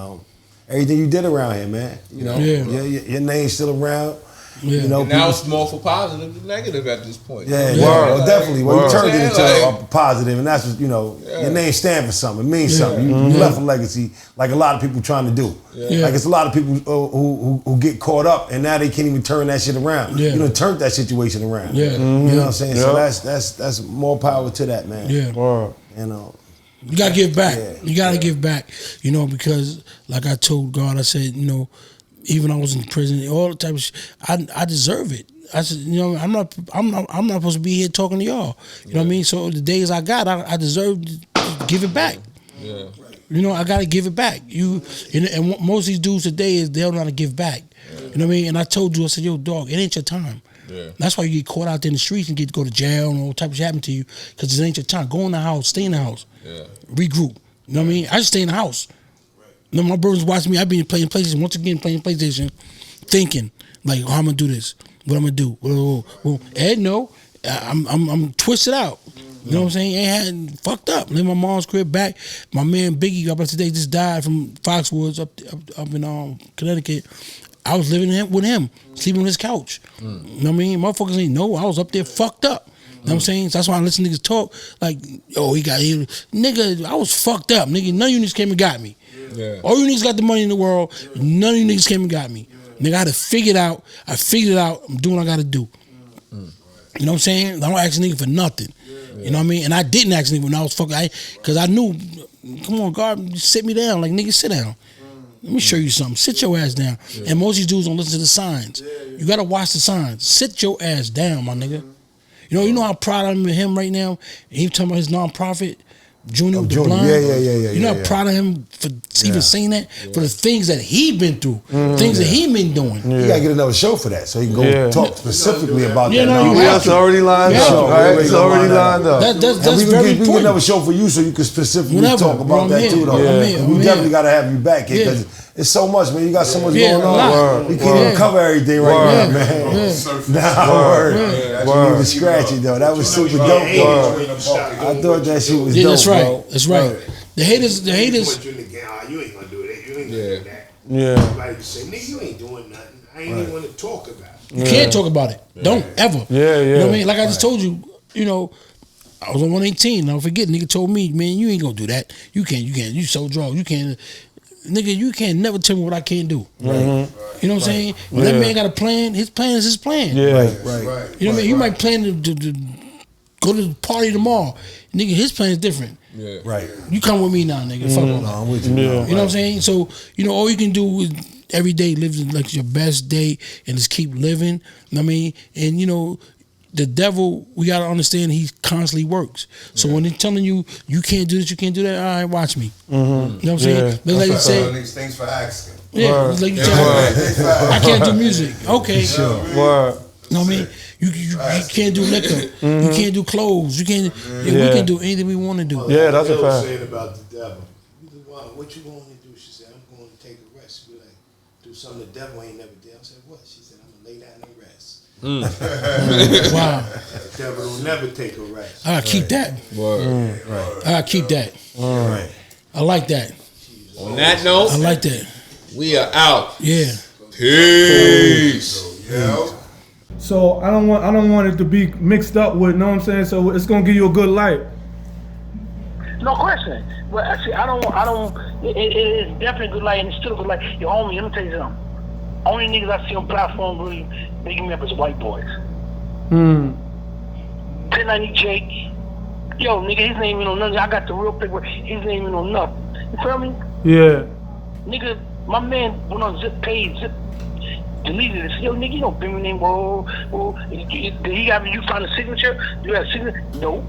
everything you did around here, man. You know, Yeah. your name's still around. You know, and now it's more for positive than negative at this point. Yeah, well, definitely. Well, you turned it into a positive, and that's what, you know, your name stands for something. It means something. You left a legacy like a lot of people trying to do. Like it's a lot of people who get caught up, and now they can't even turn that shit around. You know, turn that situation around. You know what I'm saying? So that's more power to that, man. Yeah. You know. You gotta give back. You gotta give back. You know, because like I told God, I said, you know, even I was in prison, all the type of shit, I deserve it. I said, you know, I'm not supposed to be here talking to y'all. You know what I mean? So the days I got, I deserve to give it back. Yeah. You know, I gotta give it back. And most of these dudes today is they don't know how to give back. You know what I mean? And I told you, I said, yo, dog, it ain't your time. That's why you get caught out there in the streets and get to go to jail and all type of shit happen to you, because it ain't your time. Go in the house, stay in the house, regroup. You know what I mean? I just stay in the house. You know, my brothers watching me. I've been playing PlayStation. Once again, playing PlayStation, thinking like, how I'm gonna do this. What I'm gonna do. Well, Ed, no, I'm twisted out. You know what I'm saying? Ain't fucked up. Leave my mom's crib back. My man Biggie up today just died from Foxwoods up in Connecticut. I was living with him, sleeping on his couch. You know what I mean? Motherfuckers ain't know I was up there fucked up. You know what I'm saying? So that's why I listen to niggas talk like, oh, he got here. Nigga, I was fucked up. Nigga, none of you niggas came and got me. All you niggas got the money in the world. None of you niggas came and got me. Nigga, I had to figure it out. I figured it out. I'm doing what I got to do. You know what I'm saying? I don't ask a nigga for nothing. You know what I mean? And I didn't ask a nigga when I was fucking, because I knew, come on, God, sit me down. Like, nigga, sit down. Let me show you something. Sit your ass down. And most of these dudes don't listen to the signs. You got to watch the signs. Sit your ass down, my nigga. You know how proud I am of him right now? And he talking about his nonprofit, Junior with the Blind. You know how proud of him for even saying that? For the things that he been through, things that he been doing. You gotta get another show for that, so he can go talk specifically about that. It's already lined up. Right? It's already lined up. That's very important. We can get another show for you, so you can specifically talk about that too, though. We definitely gotta have you back here, because it's so much, man. You got so much going on. We can't even cover everything right now, man. You need to scratch it, though. That was super dope, bro. I thought that shit was dope, bro. That's right. The haters. You ain't gonna do that. You ain't gonna do that. Like you say, nigga, you ain't doing nothing. I ain't even want to talk about it. You can't talk about it. Don't ever. You know what I mean? Like I just told you, you know, I was on 118. Don't forget, nigga told me, man, you ain't gonna do that. You can't. You so drugs. You can't. Nigga, you can't never tell me what I can't do. You know what I'm saying? When that man got a plan, his plan is his plan. Right. You know what I mean? You might plan to go to the party tomorrow. Nigga, his plan is different. Right. You come with me now, nigga. Fuck all that. I'm with you. You know what I'm saying? So, you know, all you can do is every day live like your best day and just keep living. You know what I mean? And, you know, the devil, we got to understand, he constantly works. So when they're telling you, you can't do this, you can't do that, all right, watch me. You know what I'm saying? But like you say, thanks for asking. Yeah, like you I can't do music. Okay. Sure. You know what I mean? You can't do liquor. You can't do clothes. You can't. We can do anything we want to do. Yeah, that's a fact. Saying about the devil. What you going to do? She said, I'm going to take a rest. Be like, do something the devil ain't never did. I said, what? She said, I'm going to lay down and rest. Wow. The devil will never take a rest. I keep that. I keep that. I like that. On that note, I like that. We are out. Yeah. Peace. So I don't want it to be mixed up with, know what I'm saying? So it's gonna give you a good life. No question. But actually, it is definitely a good life, and it's still a good life. Yo, homie, let me tell you something. Only niggas I see on platform really making me up is white boys. 1090 Jake. Yo, nigga, his name ain't on nothing. I got the real paper. His name ain't on nothing. You feel me? Yeah. Nigga, my man went on Zip page, Zip deleted it. Yo, nigga, you know Bimmy name, whoa. Did he have you find a signature? You have a signature? No.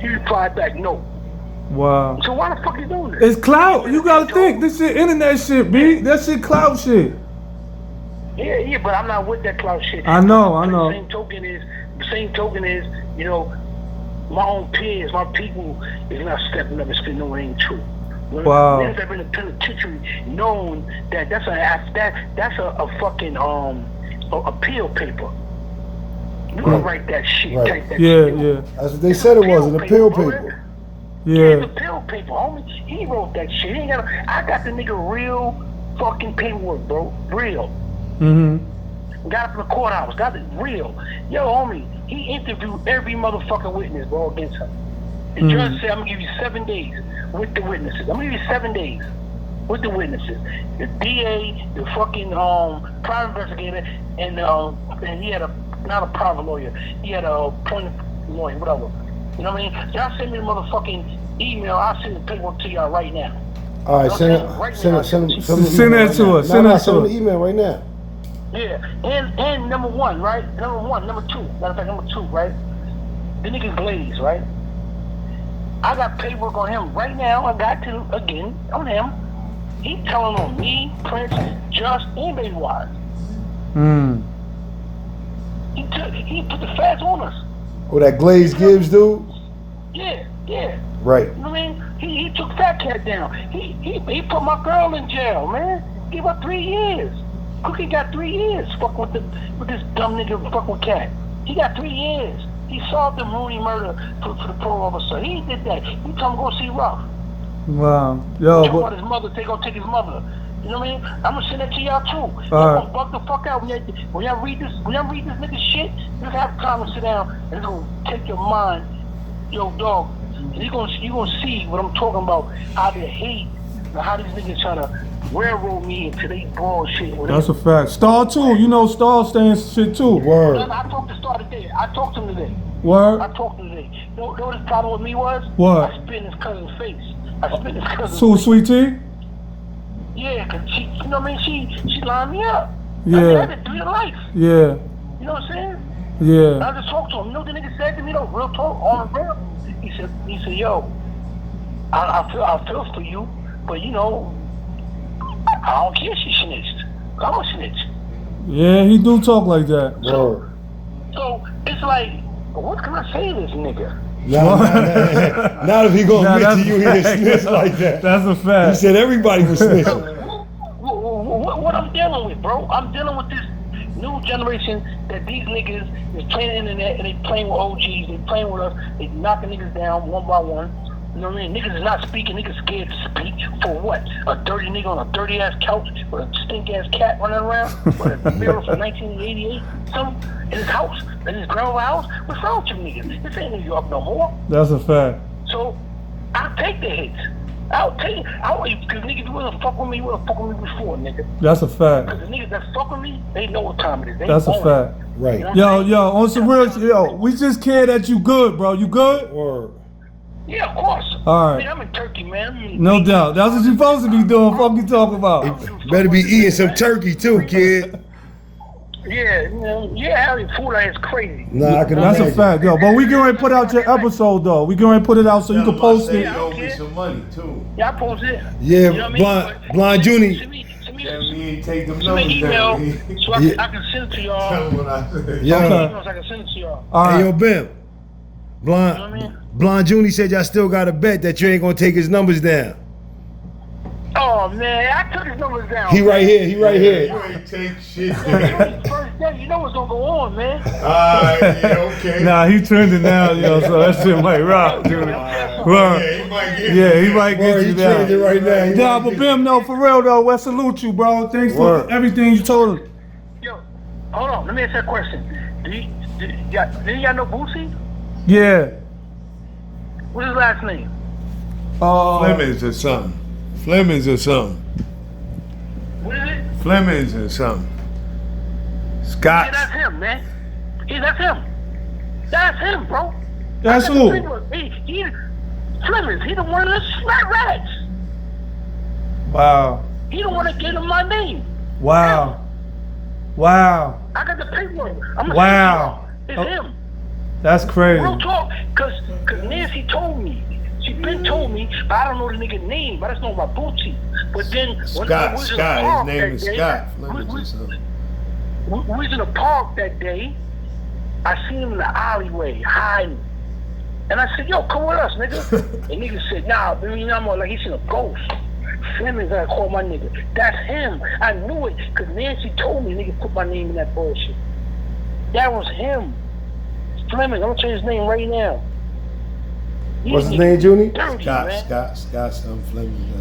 He replied back, no. Wow. So why the fuck you doing this? It's clout. You gotta think. This shit internet shit, B. That shit clout shit. Yeah, but I'm not with that clout shit. I know. The same token is, you know, my own peers, my people is not stepping up and saying no, it ain't true. Wow. Niggas that been in the penitentiary knowing that that's a fucking appeal paper. You gonna write that shit, type that shit. Yeah. That's what they said it was, an appeal paper. Yeah, it's a appeal paper, homie. He wrote that shit. I got the nigga real fucking paperwork, bro. Real. got up in the courthouse, got it real. Yo, homie, he interviewed every motherfucking witness, bro, against him. The judge said, I'm gonna give you 7 days with the witnesses. I'm gonna give you 7 days with the witnesses. The DA, the fucking private investigator, and he had not a private lawyer. He had a appointed lawyer, whatever. You know what I mean? Y'all send me the motherfucking email. I'll send the paperwork to y'all right now. All right, send that to us. Send the email right now. Yeah, and number one, right? Number two. Matter of fact, number two, right? The nigga's Glaze, right? I got paperwork on him right now. I got to, again, on him. He telling on me, Prince, Just, and Baby Wise. He put the fast on us. Oh, that Glaze Gibbs dude? Yeah. Right. You know what I mean? He took Fat Cat down. He put my girl in jail, man. Give her 3 years. Cookie got 3 years. Fuck with this dumb nigga. Fuck with Cat. He got 3 years. He solved the Mooney murder for the parole officer. He did that. He told him go see Ruff. Wow. Yo. Talk about his mother. Take his mother. You know what I mean? I'm gonna send that to y'all too. Y'all gonna bug the fuck out when y'all read this nigga shit. Just have time to sit down and it's gonna take your mind, yo dog. And you gonna see what I'm talking about. How they hate, how these niggas try to railroad me into they bullshit. That's a fact. Star too. You know Star stands shit too. Word. I talked to Star today. I talked to him today. Word. I talked to him today. You know what his problem with me was? What? I spit in his cousin's face. Sweet Tea? Yeah, cause she, you know what I mean? She lined me up. Yeah. I mean, I had to do your life. Yeah. You know what I'm saying? Yeah. I just talked to him. You know what the nigga said to me though? Real talk, on the real. He said, yo, I feel for you, but you know, I don't care if she snitched. I'm a snitch. Yeah, he do talk like that. So it's like, what can I say to this nigga? Not if he gonna admit to you he a snitch like that. That's a fact. He said everybody was snitching. What I'm dealing with, bro? I'm dealing with this new generation that these niggas is playing the internet and they playing with OGs, they playing with us, they knocking niggas down one by one. You know what I mean? Niggas is not speaking, niggas scared to speak. For what? A dirty nigga on a dirty ass couch with a stink ass cat running around with a mirror from 1988 something in his house, in his grandma's house? What's wrong with you niggas? This ain't New York no more. That's a fact. So I'll take the hits. I'll take it. Because niggas, you wouldn't fuck with me, you wouldn't fuck with me before, nigga. That's a fact. Because the niggas that fuck with me, they know what time it is. They That's a fact. Right. You know Yo, on some real shit, yo, we just care that you good, bro. You good? Or yeah, of course. All right. I mean, I'm in Turkey, man. No doubt. That's what you supposed to be doing. Fuck you talking about. better be eating some turkey too, kid. Yeah, you know, having food out is crazy. Nah, I can That's imagine. a fact, yo. But we can ready to put out your episode though. We can ready to put it out so you can post it. You owe me some money too. Yeah, I post it. Yeah, You know what I mean? Blind Junie. Send me That mean take them send me numbers an email down. so I can send it to y'all. Tell them what I said. Yeah. So I can send it to y'all. All Hey, right. yo, Bim. Blind, You know what I mean? Blind Junie said y'all still got a bet that you ain't gonna take his numbers down. Oh man, I took his numbers down. He right here. He right You here. ain't take shit. First day, you know what's gonna go on, man. Alright, yeah, okay. Nah, he trending now, yo. So that shit might rock, dude. Yeah, he might get He might get Word, you he trending down. right now. He Nah, might but get- Bim, no, for real though, I salute you, bro. Thanks for Word. everything you told him. Yo, hold on, let me ask you a question. Do you know Boosie? Yeah. What's his last name? Flemings or something. Flemings or something. What is it? Flemings or something. Yeah, Scott. that's him, man. Yeah, that's him. That's him, bro. That's I got who? the picture. He Flemings, he the one of the slat rats. Wow. He the one that gave him my name. Wow. Wow. I got the paperwork. Wow. It's him. That's crazy. Real talk, cause Nancy told me. She been told me, but I don't know the nigga name. But I just know my booty. But then when I was in the Scott. park His name that is day, Scott. Flemings or something. we was in the park that day. I seen him in the alleyway hiding, and I said, "Yo, come with us, nigga." And nigga said, "Nah, baby, I'm like he seen a ghost." Flemings, I call my nigga. That's him. I knew it, cause Nancy told me nigga put my name in that bullshit. That was him. Flemings, I'm gonna change his name right now. What's his name, Junie? Dirty, Scott, man. Scott, some Flemings.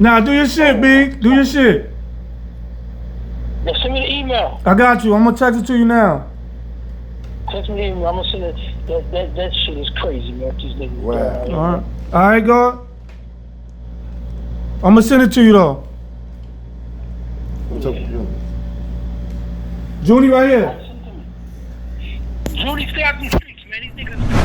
Nah, do your shit, B. Do your shit. Yeah, send me the email. I got you. I'm gonna text it to you now. Text me the email. I'm gonna send it. That shit is crazy, man. These niggas. Wow. All right, God. I'm gonna send it to you though. Junie right here. Junie, stay out these streets, man. These niggas.